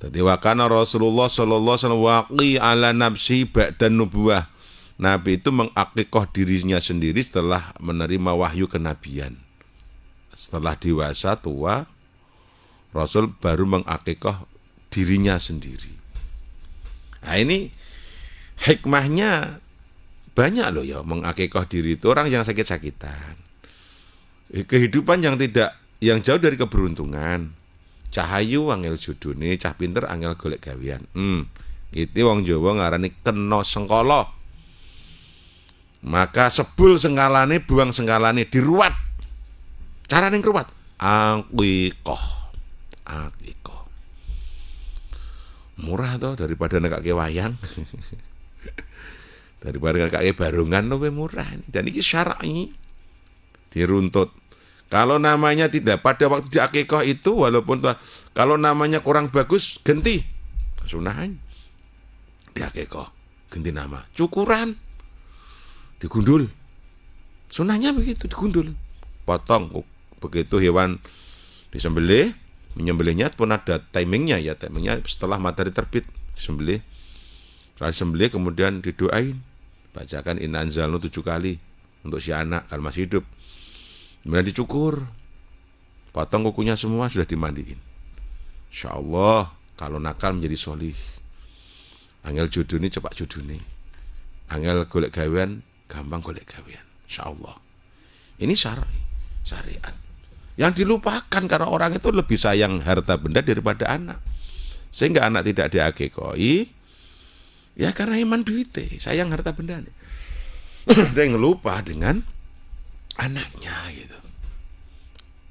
Jadi wakana Rasulullah sallallahu alaihi wasallam waqi ala nafsi ba'dan nubuwah. Nabi itu mengakikoh dirinya sendiri setelah menerima wahyu kenabian. Setelah dewasa tua, Rasul baru mengakikoh dirinya sendiri. Nah ini hikmahnya banyak loh ya, mengakikoh diri itu orang yang sakit-sakitan. Kehidupan yang jauh dari keberuntungan. Cahayu angel judune, cah pinter angel golek gawean. Itu wong Jawa ngarani kena sengkala. Maka sebul sengkalane, buang sengkalane, diruat. Carane ngruwat akikoh. Akikoh. Murah toh daripada nekake wayang. Daripada nekake barungan luwih murah. Dan iki syar'i diruntut. Kalau namanya tidak pada waktu di akikoh itu, walaupun kalau namanya kurang bagus, ganti. Sunahan di akikoh, ganti nama. Cukuran, digundul. Sunahnya begitu, digundul. Potong, begitu hewan disembelih, menyembelihnya pun ada timingnya ya. Timingnya setelah matahari terbit, disembelih. Setelah disembelih kemudian didoain. Bacakan inna anzalna 7 kali untuk si anak kalau masih hidup. Kemudian dicukur, potong kukunya semua, sudah dimandiin. Insyaallah kalau nakal menjadi solih. Angel juduni cepat juduni. Angel golek gawean gampang golek gawean. Insyaallah. Ini syariat. Yang dilupakan karena orang itu lebih sayang harta benda daripada anak. Sehingga anak tidak diakikoi. Ya karena iman duite, sayang harta benda. Dia ngelupa dengan anaknya gitu.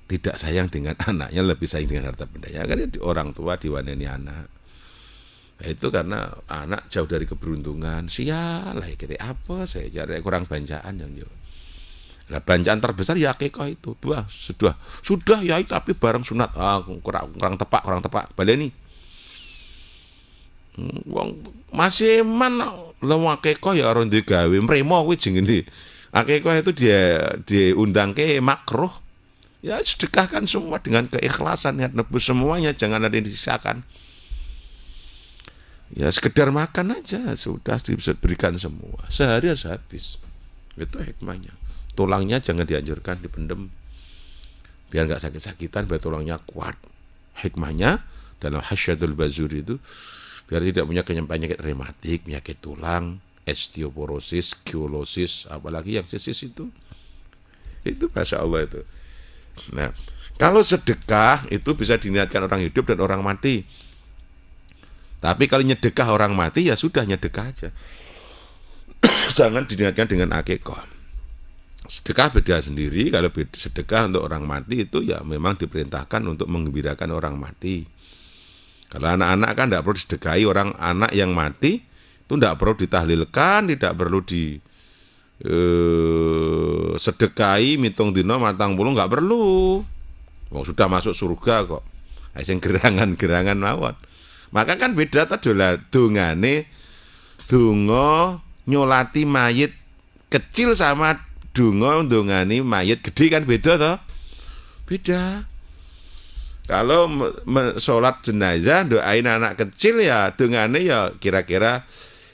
Tidak sayang dengan anaknya, lebih sayang dengan harta benda. Ya kan orang tua diwaneni anak. Nah, itu karena anak jauh dari keberuntungan. Sial lah kita apa saya cari kurang bancaan yang jauh. Nah, bancaan terbesar ya akikah itu. Sudah ya itu tapi bareng sunat. Kurang tepak. Baleni. Wong masih mana lewat akikah ya orang digawe mremo kuwi jenenge. Akikah itu dia diundang ke makruh. Ya sedekahkan semua dengan keikhlasan, niat nebus semuanya, jangan ada yang disisakan. Ya sekedar makan aja sudah diberikan semua. Sehari harus habis. Itu hikmahnya. Tulangnya jangan dianjurkan dipendem. Biar enggak sakit-sakitan, biar tulangnya kuat. Hikmahnya dalam Hasyatul Bazur itu biar tidak punya penyakit rematik, penyakit tulang, osteoporosis, kiolosis, apalagi yang sisis itu Masya Allah itu. Nah, kalau sedekah itu bisa diniatkan orang hidup dan orang mati. Tapi kalau nyedekah orang mati ya sudah nyedekah aja. Jangan diniatkan dengan akikah. Sedekah beda sendiri. Kalau sedekah untuk orang mati itu ya memang diperintahkan untuk menggembirakan orang mati. Kalau anak-anak kan tidak perlu disedekahi, orang anak yang mati itu tidak perlu ditahlilkan, tidak perlu sedekahi mitung dino matang bulu, nggak perlu. Wong sudah masuk surga kok. Sing gerangan-gerangan mawon. Maka kan beda ta dongane donga nyolati mayit kecil sama donga ndongani mayit gede kan beda toh? Beda. Kalau sholat jenazah doain anak kecil ya dengannya ya kira-kira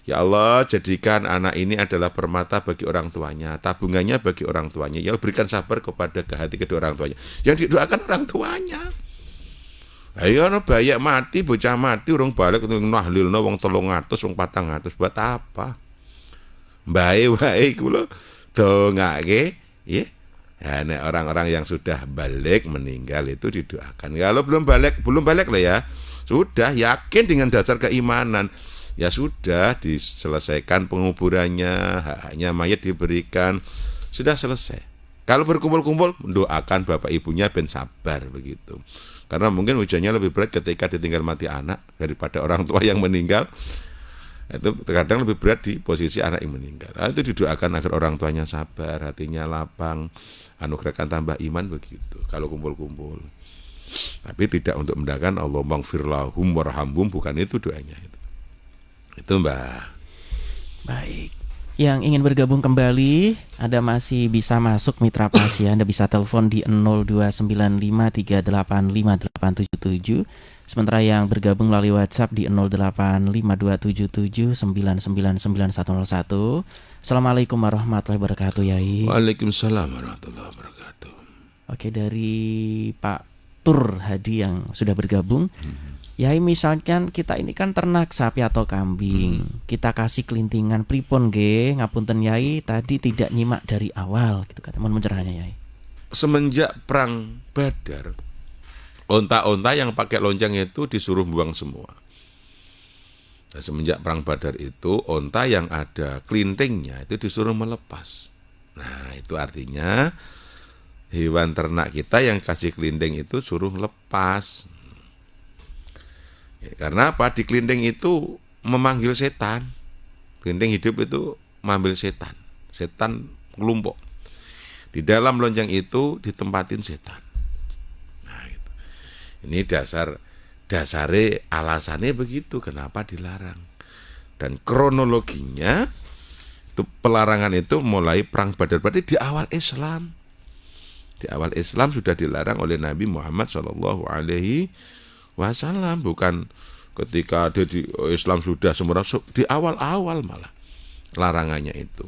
ya Allah jadikan anak ini adalah permata bagi orang tuanya, tabungannya bagi orang tuanya. Ya berikan sabar kepada ke hati kedua orang tuanya. Yang didoakan orang tuanya. Ayo no bayak mati, bocah mati urung balik nahlilno wong 300 wong 400 buat apa? Baik iku lho dongake ya. Ya, orang-orang yang sudah balik meninggal itu didoakan. Kalau belum balik lah ya. Sudah yakin dengan dasar keimanan. Ya sudah diselesaikan penguburannya, haknya mayat diberikan. Sudah selesai. Kalau berkumpul-kumpul mendoakan bapak ibunya ben sabar begitu. Karena mungkin ujiannya lebih berat ketika ditinggal mati anak daripada orang tua yang meninggal. Itu terkadang lebih berat di posisi anak yang meninggal. Nah, itu didoakan agar orang tuanya sabar, hatinya lapang, anugerahkan tambah iman begitu. Kalau kumpul-kumpul, tapi tidak untuk mendoakan Allah maghfir lahum warhamhum, bukan itu doanya itu Mbak. Baik. Yang ingin bergabung kembali, Anda masih bisa masuk Mitra Pasi. Anda bisa telepon di 02953858877. Sementara yang bergabung melalui WhatsApp di 085277999101. Assalamualaikum warahmatullahi wabarakatuh, Yai. Waalaikumsalam warahmatullahi wabarakatuh. Oke, dari Pak Tur Hadi yang sudah bergabung. Yai, misalkan kita ini kan ternak sapi atau kambing, kita kasih kelintingan pripun nggih, ngapunten Yai, tadi tidak nyimak dari awal gitu kata. Mohon pencerahannya Yai. Semenjak perang Badar, onta-onta yang pakai lonceng itu disuruh buang semua. Nah, semenjak perang Badar itu onta yang ada kelintingnya itu disuruh melepas. Nah, itu artinya hewan ternak kita yang kasih kelinting itu suruh lepas. Karena apa? Di kelinting itu memanggil setan. Kelinting hidup itu mengambil setan. Setan kelompok. Di dalam lonceng itu ditempatin setan. Nah, gitu. Ini dasare alasannya begitu. Kenapa dilarang? Dan kronologinya itu pelarangan itu mulai perang Badar. Berarti di awal Islam. Di awal Islam sudah dilarang oleh Nabi Muhammad SAW. Bukan ketika dia di Islam sudah semua, di awal-awal malah larangannya itu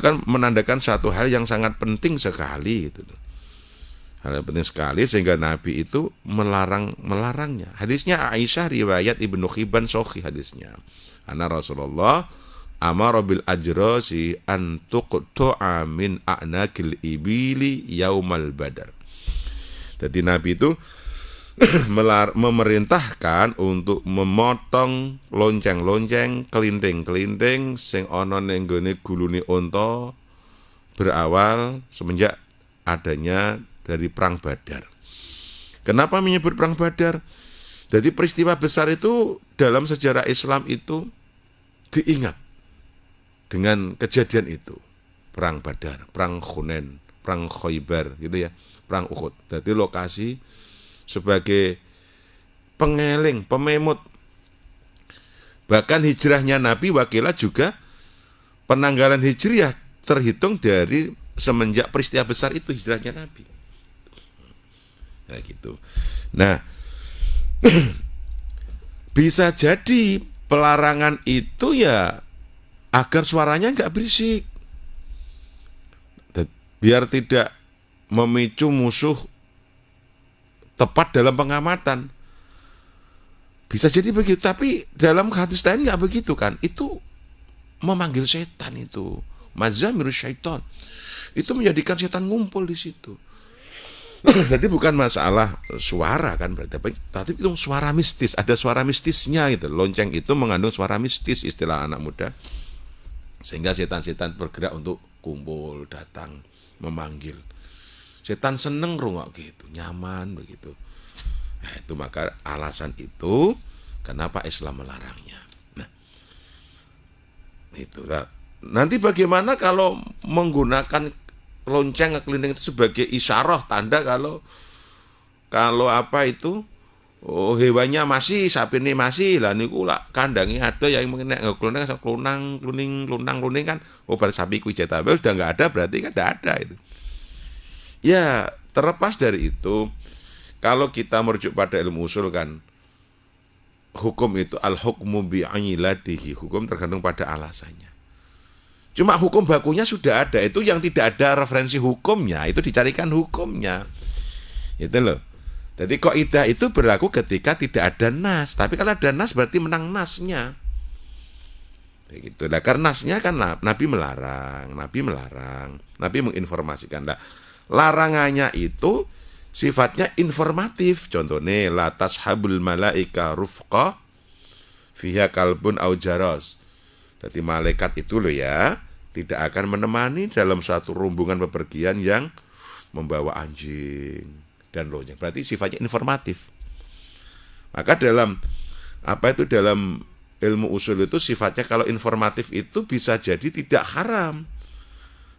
kan menandakan satu hal yang sangat penting sekali gitu. Hal yang penting sekali sehingga Nabi itu melarangnya. Hadisnya Aisyah riwayat Ibnu Hibban sahih hadisnya. Anna Rasulullah amara bil ajrasi an tuqta'a min a'naqil ibili yaumal badar. Jadi Nabi itu memerintahkan untuk memotong lonceng-lonceng, kelinting-kelinting sing ana ning gone gulune unta berawal semenjak adanya dari perang Badar. Kenapa menyebut perang Badar? Jadi peristiwa besar itu dalam sejarah Islam itu diingat dengan kejadian itu. Perang Badar, perang Hunain, perang Khaybar gitu ya, perang Uhud. Jadi lokasi sebagai pengeling, pememut. Bahkan hijrahnya Nabi wakilah juga penanggalan hijriah terhitung dari semenjak peristiwa besar itu hijrahnya Nabi. Nah gitu. Nah, bisa jadi pelarangan itu ya agar suaranya enggak berisik. Biar tidak memicu musuh tepat dalam pengamatan. Bisa jadi begitu, tapi dalam hadis lain nggak begitu kan? Itu memanggil setan itu, mazamirus syaitan. Itu menjadikan setan ngumpul di situ. Jadi bukan masalah suara kan berarti, tapi itu suara mistis, ada suara mistisnya gitu. Lonceng itu mengandung suara mistis istilah anak muda. Sehingga setan-setan bergerak untuk kumpul, datang, memanggil. Setan seneng rungok gitu, nyaman begitu. Nah, itu maka alasan itu kenapa Islam melarangnya. Nah, itu. Nanti bagaimana kalau menggunakan lonceng kelinting itu sebagai isyarah tanda kalau apa itu hewannya masih, sapi ini masih lah niku lah kandangnya ada yang mengenai kluning kan pada sapi kuwi jatah sudah enggak ada berarti kan enggak ada itu. Ya, terlepas dari itu, kalau kita merujuk pada ilmu usul kan, hukum itu al-hukmu bi'ilatihi, hukum tergantung pada alasannya. Cuma hukum bakunya sudah ada, itu yang tidak ada referensi hukumnya, itu dicarikan hukumnya. Itu loh. Jadi kaidah itu berlaku ketika tidak ada nas, tapi kalau ada nas berarti menang nasnya. Begitu. Nah, karena nasnya kan Nabi melarang, Nabi menginformasikan. Nah, larangannya itu sifatnya informatif. Contohnya la tashabul malaika rufqa fiha kalbun au jaros. Jadi malaikat itu loh ya, tidak akan menemani dalam suatu rombongan bepergian yang membawa anjing dan lonceng. Berarti sifatnya informatif. Maka dalam ilmu usul itu sifatnya kalau informatif itu bisa jadi tidak haram.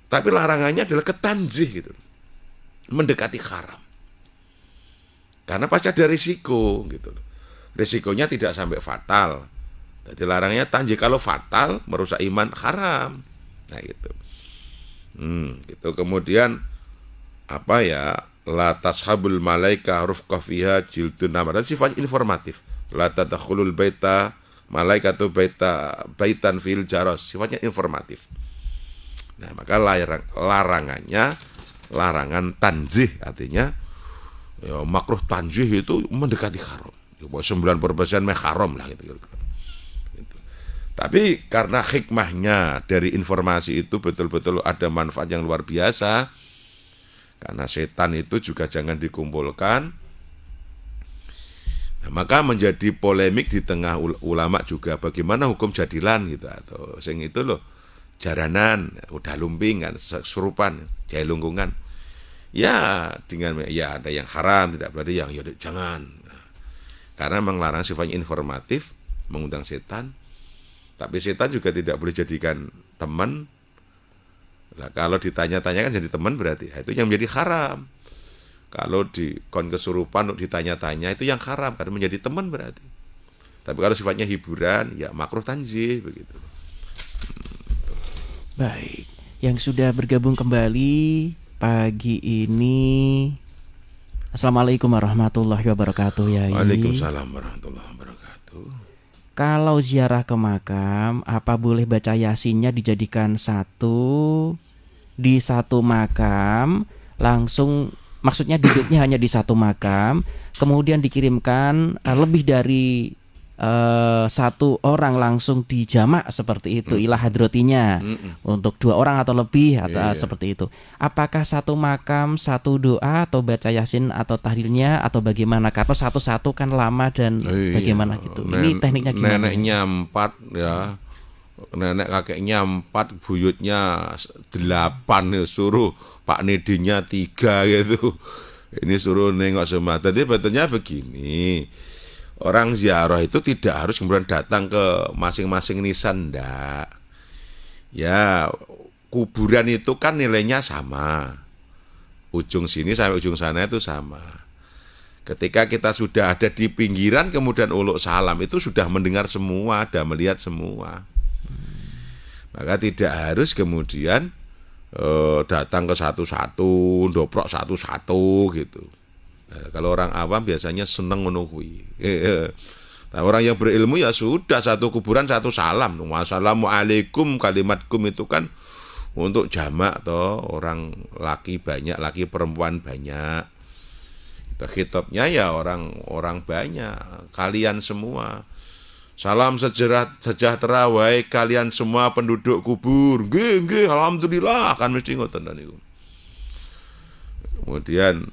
Tapi larangannya adalah ketanzih gitu. Mendekati haram. Karena pasti ada risiko gitu. Risikonya tidak sampai fatal. Jadi larangannya tanzih, kalau fatal merusak iman haram. Nah gitu. Itu kemudian apa ya? La tashabul malaika rufqa fiha jildun namar. Sifatnya informatif. La tadkhulul baita malaikatu baitan fil jaros. Sifatnya informatif. Nah, maka larangannya larangan tanzih, artinya ya, makruh tanzih itu mendekati haram. Ya, 90% haram lah gitu. Tapi karena hikmahnya dari informasi itu betul-betul ada manfaat yang luar biasa. Karena setan itu juga jangan dikumpulkan. Nah, maka menjadi polemik di tengah ulama juga, bagaimana hukum jadilan gitu, atau sing itu loh jaranan, udah lumping kan, serupan, jaya lungkungan. Ya dengan ya ada yang haram, tidak berarti yang ya jangan. Nah, karena melarang sifatnya informatif, mengundang setan. Tapi setan juga tidak boleh jadikan teman. Nah, kalau ditanya-tanya kan jadi teman berarti itu yang menjadi haram. Kalau di kesurupan ditanya-tanya itu yang haram karena menjadi teman berarti. Tapi kalau sifatnya hiburan ya makruh tanzih begitu. Baik, yang sudah bergabung kembali pagi ini. Assalamualaikum warahmatullahi wabarakatuh ya. Waalaikumsalam warahmatullahi wabarakatuh. Kalau ziarah ke makam, apa boleh baca yasinnya dijadikan satu di satu makam, langsung maksudnya duduknya hanya di satu makam, kemudian dikirimkan lebih dari satu orang langsung dijamak seperti itu, ila hadrotinya untuk 2 orang atau lebih atau seperti itu. Apakah satu makam satu doa atau baca yasin atau tahlilnya atau bagaimana? Karena satu-satu kan lama dan bagaimana gitu. Ini tekniknya gimana? Neneknya 4 ya. Nenek kakeknya 4, buyutnya 8, suruh Pak Nedinya 3 gitu. Ini suruh nengok semua. Jadi betulnya begini, orang ziarah itu tidak harus kemudian datang ke masing-masing nisan, ndak. Ya, kuburan itu kan nilainya sama. Ujung sini sampai ujung sana itu sama. Ketika kita sudah ada di pinggiran kemudian uluk salam, itu sudah mendengar semua, sudah melihat semua. Maka tidak harus kemudian datang ke satu-satu, doprok satu-satu gitu. Nah, kalau orang awam biasanya seneng menunggu. Nah, orang yang berilmu ya sudah satu kuburan satu salam. Wassalamualaikum, kalimat kum itu kan untuk jamak toh, orang laki banyak, laki perempuan banyak. Itu khitabnya ya orang banyak, kalian semua. Salam sejahtera wae kalian semua penduduk kubur. Nggih, alhamdulillah kan mesti ngoten niku. Kemudian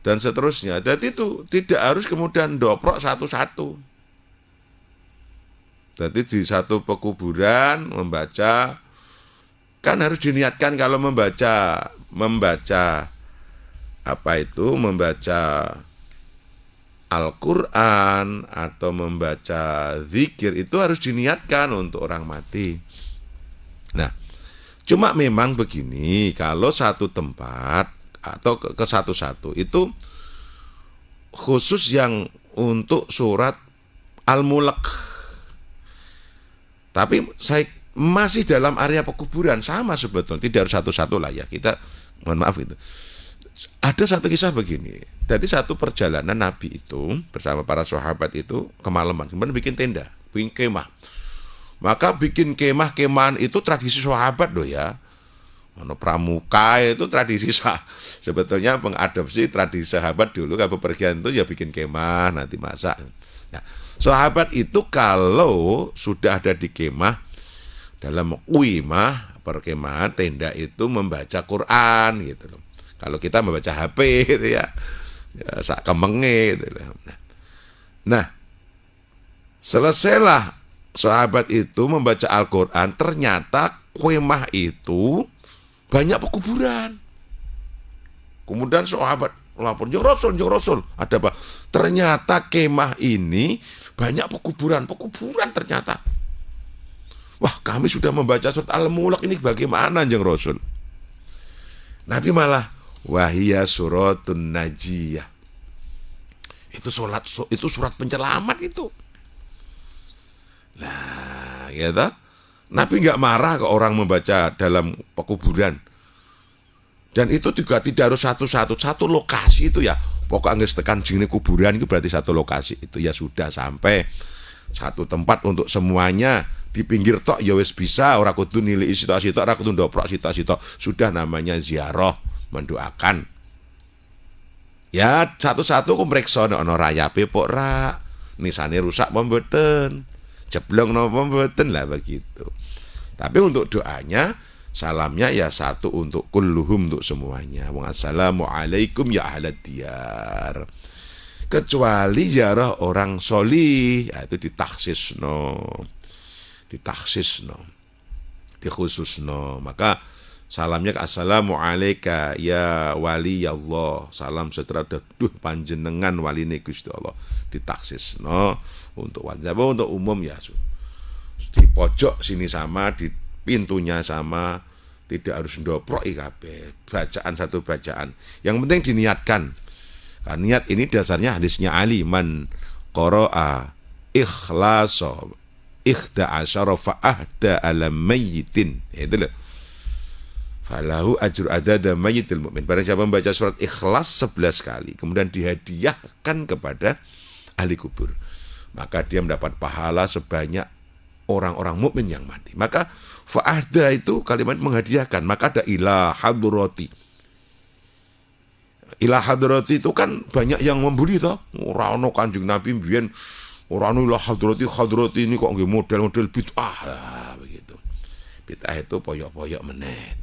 dan seterusnya. Jadi itu tidak harus kemudian doprok satu-satu. Jadi di satu pekuburan membaca, kan harus diniatkan kalau membaca apa itu, membaca Al-Quran atau membaca zikir itu harus diniatkan untuk orang mati. Nah, cuma memang begini, kalau satu tempat atau ke satu-satu itu khusus yang untuk surat Al-Mulk. Tapi saya masih dalam area pekuburan sama sebetulnya, tidak harus satu-satu lah ya. Kita mohon maaf itu. Ada satu kisah begini. Jadi satu perjalanan Nabi itu bersama para sahabat itu kemalaman, kemudian bikin tenda, bikin kemah. Maka bikin kemah-kemahan itu tradisi sahabat loh ya. Ono pramuka itu tradisi sebetulnya mengadopsi tradisi sahabat dulu, kalau bepergian itu ya bikin kemah, nanti masak. Nah, sahabat itu kalau sudah ada di kemah, dalam wimah perkemahan tenda itu membaca Quran gitu loh. Kalau kita membaca HP gitu ya sak kemenge gitu loh. Nah, selesailah sahabat itu membaca Al-Quran, ternyata kemah itu banyak pekuburan. Kemudian sahabat lapor, "Ya Rasul, ada apa?" Ternyata kemah ini banyak pekuburan ternyata. Wah, kami sudah membaca surat Al-Mulk, ini bagaimana Jeng Rasul? Nabi malah, wahia suratun najiyah. Itu surat penyelamat itu. Nah, ya toh? Nabi nggak marah ke orang membaca dalam pekuburan. Dan itu juga tidak harus satu lokasi itu ya. Pokoknya tekan jine kuburan itu berarti satu lokasi itu ya sudah, sampai satu tempat untuk semuanya. Di pinggir tok ya wis bisa, ora kudu nilai sitok-sitok, ora kudu ndoprok sitok-sitok. Sudah namanya ziarah, mendoakan. Ya satu-satu ku mreksa nek ana rayape pok ra, nisane rusak apa mboten, jeblong napa mboten lah begitu. Tapi untuk doanya, salamnya ya satu untuk kulluhum, untuk semuanya. Assalamualaikum ya ahlad diyar. Kecuali ziarah orang solih, ya itu ditakhsisno, dikhususno. Maka salamnya assalamualaikum ya wali Allah. Salam sejahtera duh panjenengan waline Gusti Allah. Ditakhsisno untuk wali. Tapi untuk umum ya di pojok sini sama, di pintunya sama, tidak harus ndoprok kabeh. Bacaan satu bacaan. Yang penting diniatkan. Kan niat ini dasarnya hadisnya Ali, man qara'a ikhlasa ikhda asyara fa'ahda ala mayyitin. Itu loh. Falahu ajru adada mayyitil mu'min. Barang siapa membaca surat Ikhlas 11 kali, kemudian dihadiahkan kepada ahli kubur, maka dia mendapat pahala sebanyak orang-orang mukmin yang mati. Maka fa'ahda itu kalimat menghadiahkan. Maka ada ila hadrati. Ila hadrati itu kan banyak yang membuli toh. Ora ono Kanjeng Nabi mbiyen ora ono ila hadrati ini kok nggih model-model bid'ah lah begitu. Bid'ah itu poyok-poyok meneh.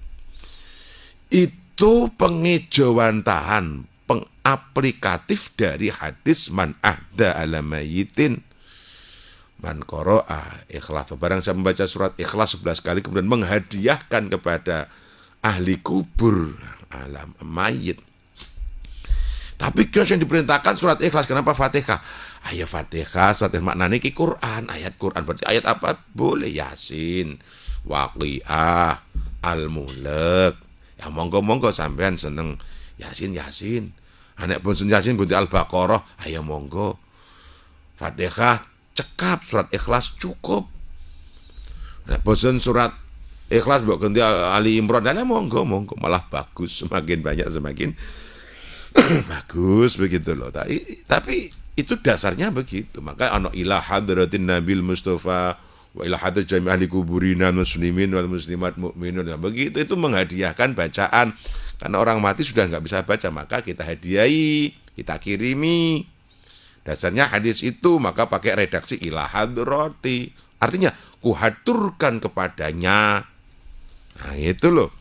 Itu pengejawantahan, pengaplikatif dari hadis man ahda ala mayyitin man qara'a ikhlas. Barang saya membaca surat Ikhlas 11 kali kemudian menghadiahkan kepada ahli kubur, alam mayit. Tapi yang diperintahkan surat Ikhlas, kenapa Fatihah? Ayat Fatihah, surat maknanya ki Quran, ayat Quran. Berarti ayat apa? Boleh Yasin, Waqiah, Al-Mulk. Ya monggo-monggo sampean seneng Yasin. Anak pun Yasin bunti Al-Baqarah, ayo monggo. Fatihah cekap, surat Ikhlas cukup. Nah, bosan surat Ikhlas mbok ganti Ali Imran, nah monggo malah bagus, semakin banyak semakin bagus begitu loh. Tapi itu dasarnya begitu. Maka ana ila hadratin Nabil Mustafa wa ila hadrat jami ahli kuburina muslimin wal muslimat mukminun. Nah, begitu itu menghadiahkan bacaan. Karena orang mati sudah nggak bisa baca, maka kita hadiahi, kita kirimi. Dasarnya hadis itu, maka pakai redaksi ila hadrati. Artinya kuhaturkan kepadanya. Nah itu loh.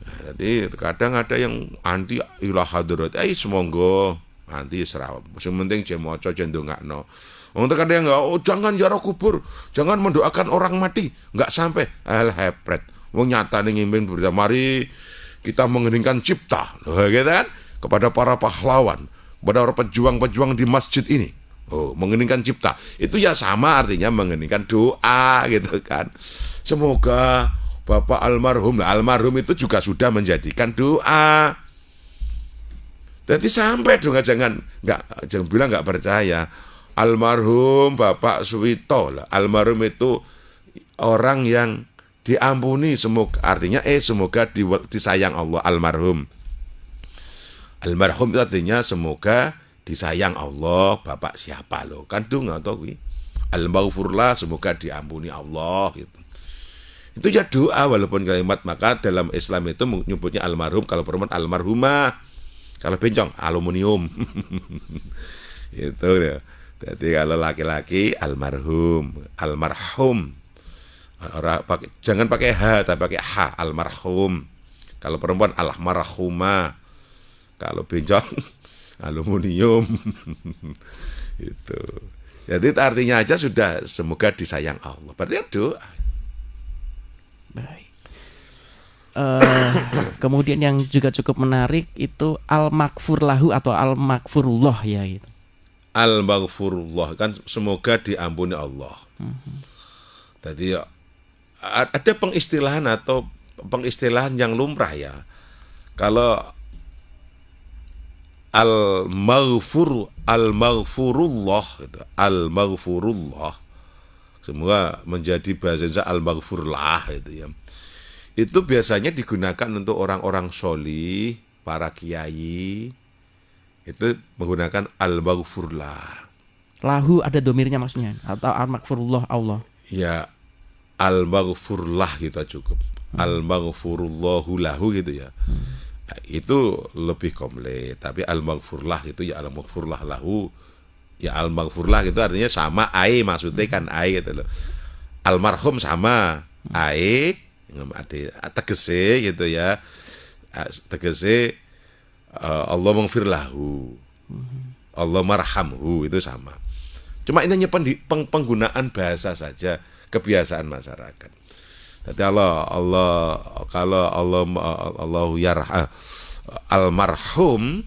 Nah, jadi kadang ada yang anti ila hadrati. Semonggo anti serawat. Yang penting jemoco jendongakno. Untuk ada yang jangan ziarah kubur, jangan mendoakan orang mati, nggak sampai. Hepret. Wong nyata ning ngimbing berita mari kita mengeningkan cipta, loh, gitu kan, kepada para pahlawan, kepada para pejuang-pejuang di masjid ini. Mengeningkan cipta. Itu ya sama artinya mengeningkan doa gitu kan. Semoga Bapak almarhum itu juga sudah menjadikan doa. Jadi sampai dong, jangan bilang nggak percaya. Almarhum Bapak Suwito, almarhum itu orang yang diampuni, semoga artinya semoga disayang Allah almarhum. Almarhum itu artinya semoga disayang Allah, bapak siapa loh. Kan donga to kuwi. Al-maghfurlah, semoga diampuni Allah gitu. Itu ya doa walaupun kalimat, maka dalam Islam itu menyebutnya almarhum, kalau perempuan almarhumah, kalau bencong aluminium. Itu ya. Jadi kalau laki-laki almarhum, almarhum. Jangan pakai H tapi pakai H, almarhum. Kalau perempuan almarhumah. Kalau bencong aluminium. Itu. Jadi artinya aja sudah semoga disayang Allah. Berarti kan doa. Baik. Kemudian yang juga cukup menarik itu al-maghfur lahu atau al-maghfurullah ya itu. Al-maghfurullah kan semoga diampuni Allah. Jadi ada pengistilahan atau pengistilahan yang lumrah ya. Kalau al-maghfurullah gitu, al-maghfurullah semua menjadi bahasa al-maghfurlah itu ya. Itu biasanya digunakan untuk orang-orang sholih, para kiai. Itu menggunakan al-maghfurlah. Lahu ada domirnya maksudnya atau al-maghfurullah Allah. Ya, al-maghfurlah kita cukup. Al-maghfurullahu lahu gitu ya. Nah, itu lebih komplit. Tapi al-maghfurlah itu ya al-maghfurlah lahu. Ya al-maghfurlah itu artinya sama ae, maksudnya kan ae gitu loh. Almarhum sama ae tegese gitu ya. Tegese Allah maghfir lahu. Allah marhamhu itu sama. Cuma ini hanya penggunaan bahasa saja, kebiasaan masyarakat. Jadi Allah yarham almarhum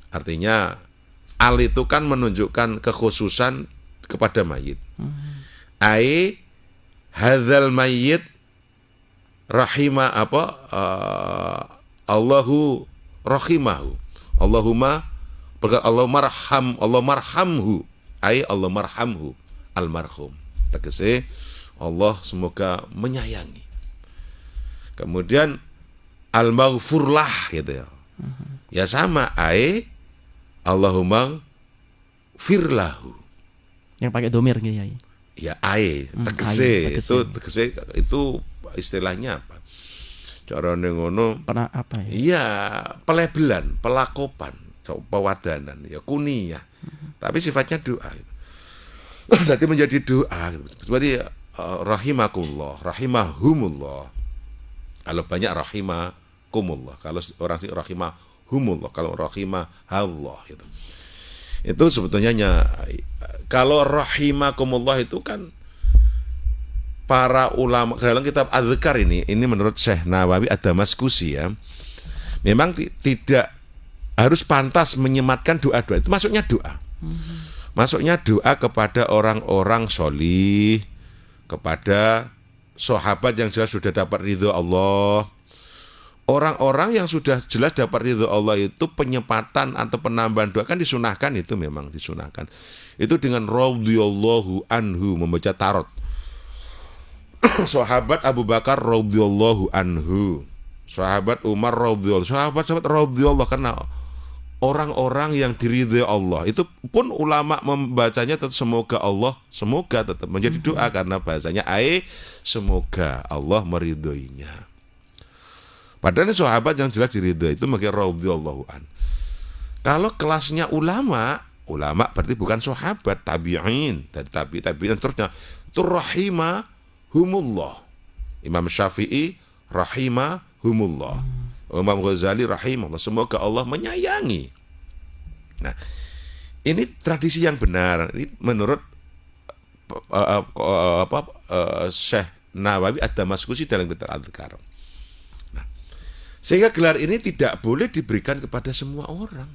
artinya al itu kan menunjukkan kekhususan kepada mayit. Ai hadzal mayyit rahima Allahu rahimahu. Allahumma Allah marhamhu. Ai Allah marhamhu almarhum. Tegese Allah semoga menyayangi. Kemudian al-maghfurlah gitu ya. Ya sama ai Allahumma firlahu. Yang pakai domir gitu ya. Ya ai tegese itu istilahnya apa? Carane ngono Pernah apa ya? Iya, pelebelan, pelakopan, pewadanan, ya kuniyah. Tapi sifatnya doa gitu. Nanti menjadi doa gitu. Seperti rahimakumullah, rahimahumullah. Kalau banyak rahimakumullah, kalau orang sih rahimahumullah, kalau rahimahallah gitu. Itu sebetulnya kalau rahimakumullah itu kan para ulama dalam kitab Adzkar ini menurut Syekh Nawawi ad-Damaskusi ya. Memang tidak harus pantas menyematkan doa-doa. Itu masuknya doa. Masuknya doa kepada orang-orang sholih, kepada sahabat yang jelas sudah dapat ridho Allah. Orang-orang yang sudah jelas dapat ridho Allah itu penyempatan atau penambahan doa kan disunahkan, itu memang disunahkan. Itu dengan radhiyallahu anhu, membaca tarot. Sahabat Abu Bakar radhiyallahu anhu, sahabat Umar radhiyallahu, sahabat radhiyallahu, karena orang-orang yang diridhai Allah. Itu pun ulama membacanya tetap semoga Allah, semoga tetap menjadi doa karena bahasanya semoga Allah meridhoinya. Padahal sahabat yang jelas diridhai itu makanya radhiyallahu an. Kalau kelasnya ulama berarti bukan sahabat, tabi'in, dari tabi'in terusnya itu rahimahumullah. Imam Syafi'i rahimahumullah. Imam Ghazali rahimahullah, semoga Allah menyayangi. Nah, ini tradisi yang benar. Ini menurut Syekh Nawawi ad-Damaskusi dalam kitab Adzkar. Nah, sehingga gelar ini tidak boleh diberikan kepada semua orang.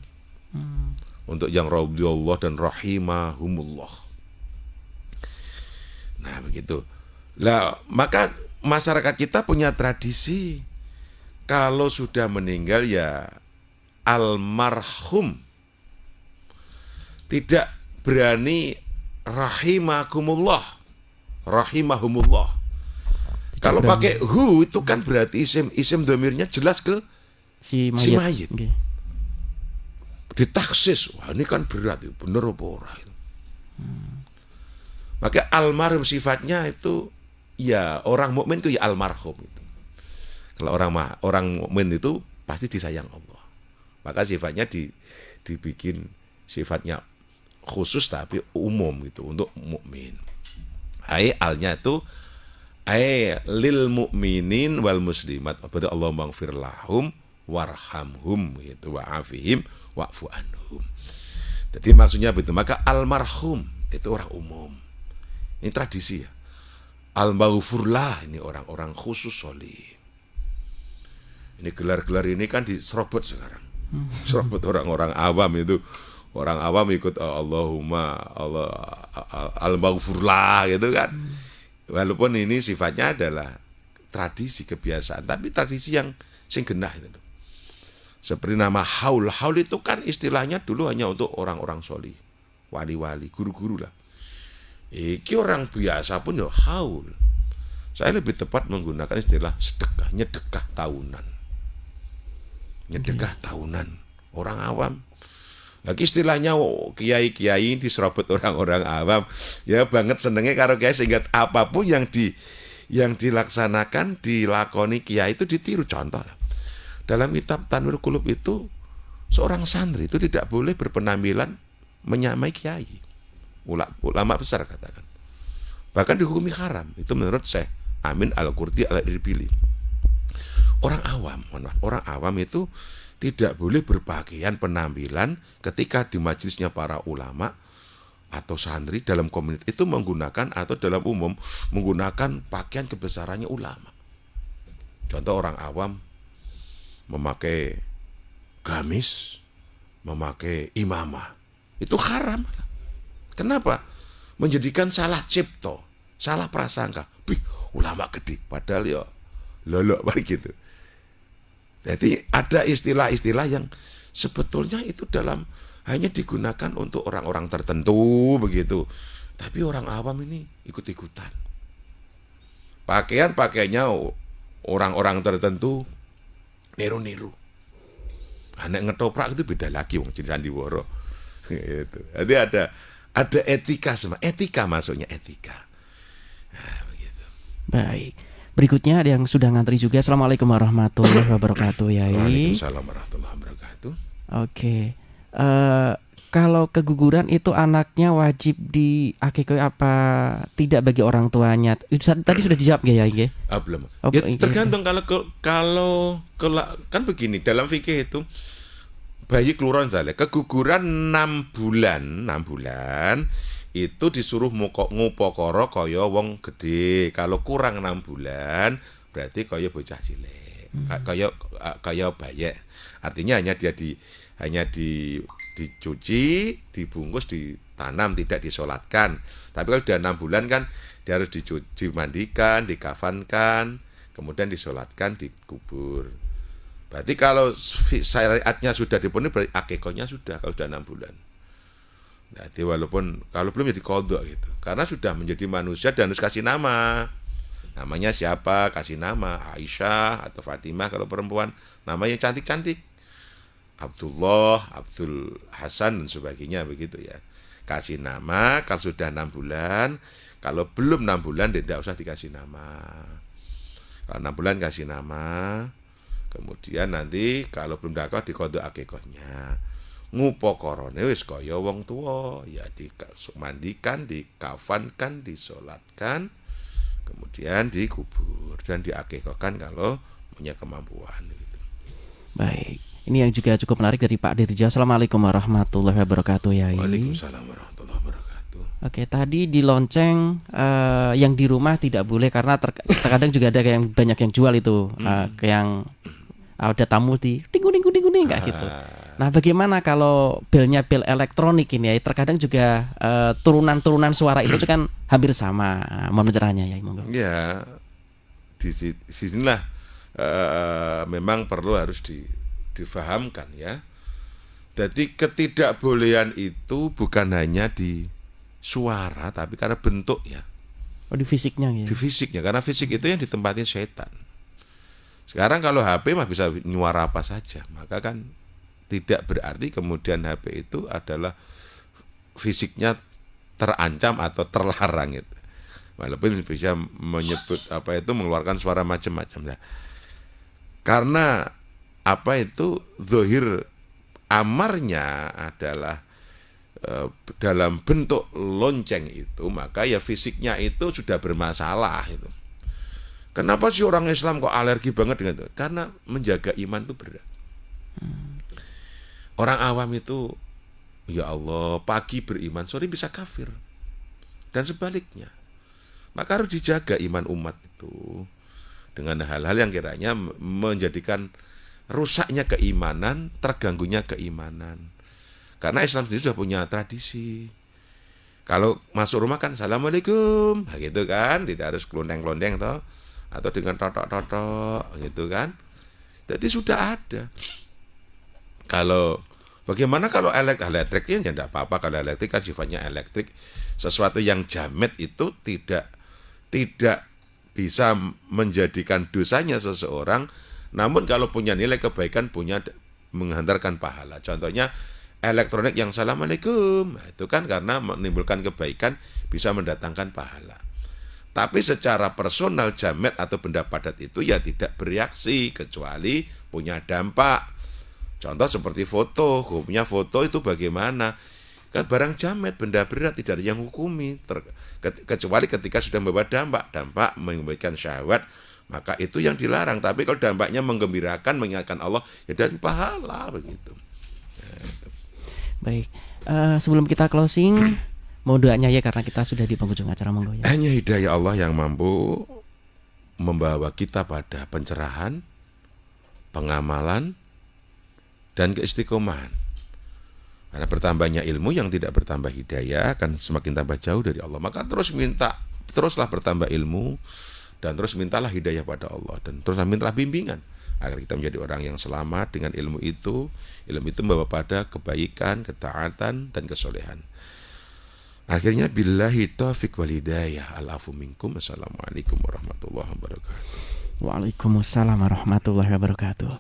Untuk yang radhiyallahu dan rahimahumullah. Nah, begitu. Lah, maka masyarakat kita punya tradisi kalau sudah meninggal ya almarhum. Tidak berani rahimakumullah, rahimahumullah. Kalau pakai hu itu kan berarti isim dhamirnya jelas ke si mayit. Okay. ditaksis, wah ini kan berat, bener apa ora itu. Maka almarhum sifatnya itu ya orang mukmin itu ya almarhum itu. Kalau orang mukmin itu pasti disayang Allah. Maka sifatnya dibikin sifatnya khusus tapi umum gitu untuk mukmin. Alnya itu lil mukminin wal muslimat. Pada Allah maghfir lahum warhamhum gitu wa'afihim wa'fu anhum. Jadi maksudnya begitu. Maka almarhum itu orang umum. Ini tradisi ya. Al-maghfurlah ini orang-orang khusus solih. Ini gelar-gelar ini kan diserobot sekarang. Serobot orang-orang awam itu. Orang awam ikut Allahumma Allah al-maghfurlah gitu kan. Walaupun ini sifatnya adalah tradisi kebiasaan, tapi tradisi yang sing genah itu. Seperti nama haul. Haul itu kan istilahnya dulu hanya untuk orang-orang solih, wali-wali, guru-guru lah. Iki orang biasa pun ya haul. Saya lebih tepat menggunakan istilah sedekah, nyedekah tahunan. Nyedekah tahunan. Orang awam. Lagi istilahnya kiai-kiai diserobot orang-orang awam. Ya banget senengnya karo kiai sehingga apapun yang dilaksanakan, dilakoni kiai itu ditiru. Contoh, dalam kitab Tanwirul Qulub itu seorang santri itu tidak boleh berpenampilan menyamai kiai. Ulama besar katakan. Bahkan dihukumi haram. Itu menurut Syekh Amin Al-Qurdi Al-Irbili. Orang awam itu tidak boleh berpakaian penampilan ketika di majelisnya para ulama atau santri dalam komunitas itu menggunakan atau dalam umum menggunakan pakaian kebesarannya ulama. Contoh orang awam memakai gamis, memakai imamah. Itu haram. Kenapa? Menjadikan salah cipto, salah prasangka. Ulama gede, padahal ya lolok begitu. Jadi ada istilah-istilah yang sebetulnya itu hanya digunakan untuk orang-orang tertentu begitu. Tapi orang awam ini ikut-ikutan. Pakaiannya orang-orang tertentu niru-niru. Anak ngetoprak itu beda lagi wong jadi sandiwara. Gitu. Jadi ada etika semua. Etika maksudnya etika. Nah, begitu. Baik. Berikutnya ada yang sudah ngantri juga. Assalamualaikum warahmatullahi wabarakatuh, Yai. Waalaikumsalam warahmatullahi wabarakatuh. Oke. Kalau keguguran itu anaknya wajib diakikoi apa tidak bagi orang tuanya? Tadi sudah dijawab ya, Yai? Belum. Ya, tergantung kalau kan begini, dalam fikih itu bayi keluaran salah keguguran 6 bulan itu disuruh ngupokoro kaya wong gede. Kalau kurang 6 bulan berarti kaya bocah cilik. Kaya bayi. Artinya hanya dicuci, dibungkus, ditanam, tidak disolatkan. Tapi kalau sudah 6 bulan kan dia harus dimandikan, dikafankan, kemudian disolatkan, dikubur. Berarti kalau syariatnya sudah dipenuhi berarti akikahnya sudah kalau sudah 6 bulan. Berarti walaupun kalau belum jadi qadha gitu. Karena sudah menjadi manusia dan harus kasih nama. Namanya siapa? Kasih nama Aisyah atau Fatimah kalau perempuan. Nama yang cantik-cantik. Abdullah, Abdul Hasan dan sebagainya begitu ya. Kasih nama kalau sudah 6 bulan. Kalau belum 6 bulan tidak usah dikasih nama. Kalau 6 bulan kasih nama. Kemudian nanti kalau belum dakwa diqadha akikahnya. Ngupokorone wis kaya wong tua, ya dimandikan, dikafankan, disolatkan, kemudian dikubur dan diakikahkan kalau punya kemampuan gitu. Baik. Ini yang juga cukup menarik dari Pak Dirja. Assalamualaikum warahmatullahi wabarakatuh, Yai. Waalaikumsalam warahmatullahi wabarakatuh. Oke, tadi di lonceng yang di rumah tidak boleh karena terkadang juga ada yang banyak yang jual itu yang ada tamu di ding kayak gitu. Nah, bagaimana kalau belnya bel elektronik ini ya? Terkadang juga turunan suara itu kan hampir sama. Mohon pencerahannya ya, monggo. Ya, di sinilah memang perlu harus difahamkan ya. Jadi ketidakbolehan itu bukan hanya di suara tapi karena bentuk ya. Oh, di fisiknya ya. Di fisiknya, karena fisik itu yang ditempatin setan. Sekarang kalau HP mah bisa nyuara apa saja, maka kan tidak berarti kemudian HP itu adalah fisiknya terancam atau terlarang itu. Walaupun bisa menyebut mengeluarkan suara macam-macam. Nah, karena zahir amarnya adalah dalam bentuk lonceng itu, maka ya fisiknya itu sudah bermasalah itu. Kenapa sih orang Islam kok alergi banget dengan itu? Karena menjaga iman itu berat. Orang awam itu, ya Allah, pagi beriman, sore bisa kafir. Dan sebaliknya. Maka harus dijaga iman umat itu dengan hal-hal yang kiranya menjadikan rusaknya keimanan, terganggunya keimanan. Karena Islam sendiri sudah punya tradisi. Kalau masuk rumah kan Assalamualaikum, nah gitu kan, tidak harus kelondeng-kelondeng toh, atau dengan totok-totok gitu kan. Jadi sudah ada. Kalau bagaimana kalau elektrik ya tidak apa-apa, kalau elektrik kan sifatnya elektrik, sesuatu yang jamet itu tidak bisa menjadikan dosanya seseorang, namun kalau punya nilai kebaikan, punya menghantarkan pahala. Contohnya elektronik yang Assalamualaikum, nah, itu kan karena menimbulkan kebaikan, bisa mendatangkan pahala. Tapi secara personal jamet atau benda padat itu ya tidak bereaksi kecuali punya dampak. Contoh seperti foto, hukumnya foto itu bagaimana? Kan barang jamet, benda berat, tidak ada yang hukumi, kecuali ketika sudah membawa dampak memberikan syahwat, maka itu yang dilarang. Tapi kalau dampaknya menggembirakan, mengingatkan Allah, ya dari pahala begitu. Nah, itu. Baik, sebelum kita closing, mau doanya ya karena kita sudah di penghujung acara, monggo ya. Hanya hidayah Allah yang mampu membawa kita pada pencerahan, pengamalan, dan keistiqomahan. Karena bertambahnya ilmu yang tidak bertambah hidayah akan semakin tambah jauh dari Allah. Maka teruslah bertambah ilmu, dan terus mintalah hidayah pada Allah, dan terus mintalah bimbingan agar kita menjadi orang yang selamat dengan ilmu itu. Ilmu itu membawa pada kebaikan, ketaatan, dan kesolehan. Akhirnya billahi taufiq wal hidayah. Al-afu minkum. Assalamualaikum warahmatullahi wabarakatuh. Waalaikumsalam warahmatullahi wabarakatuh.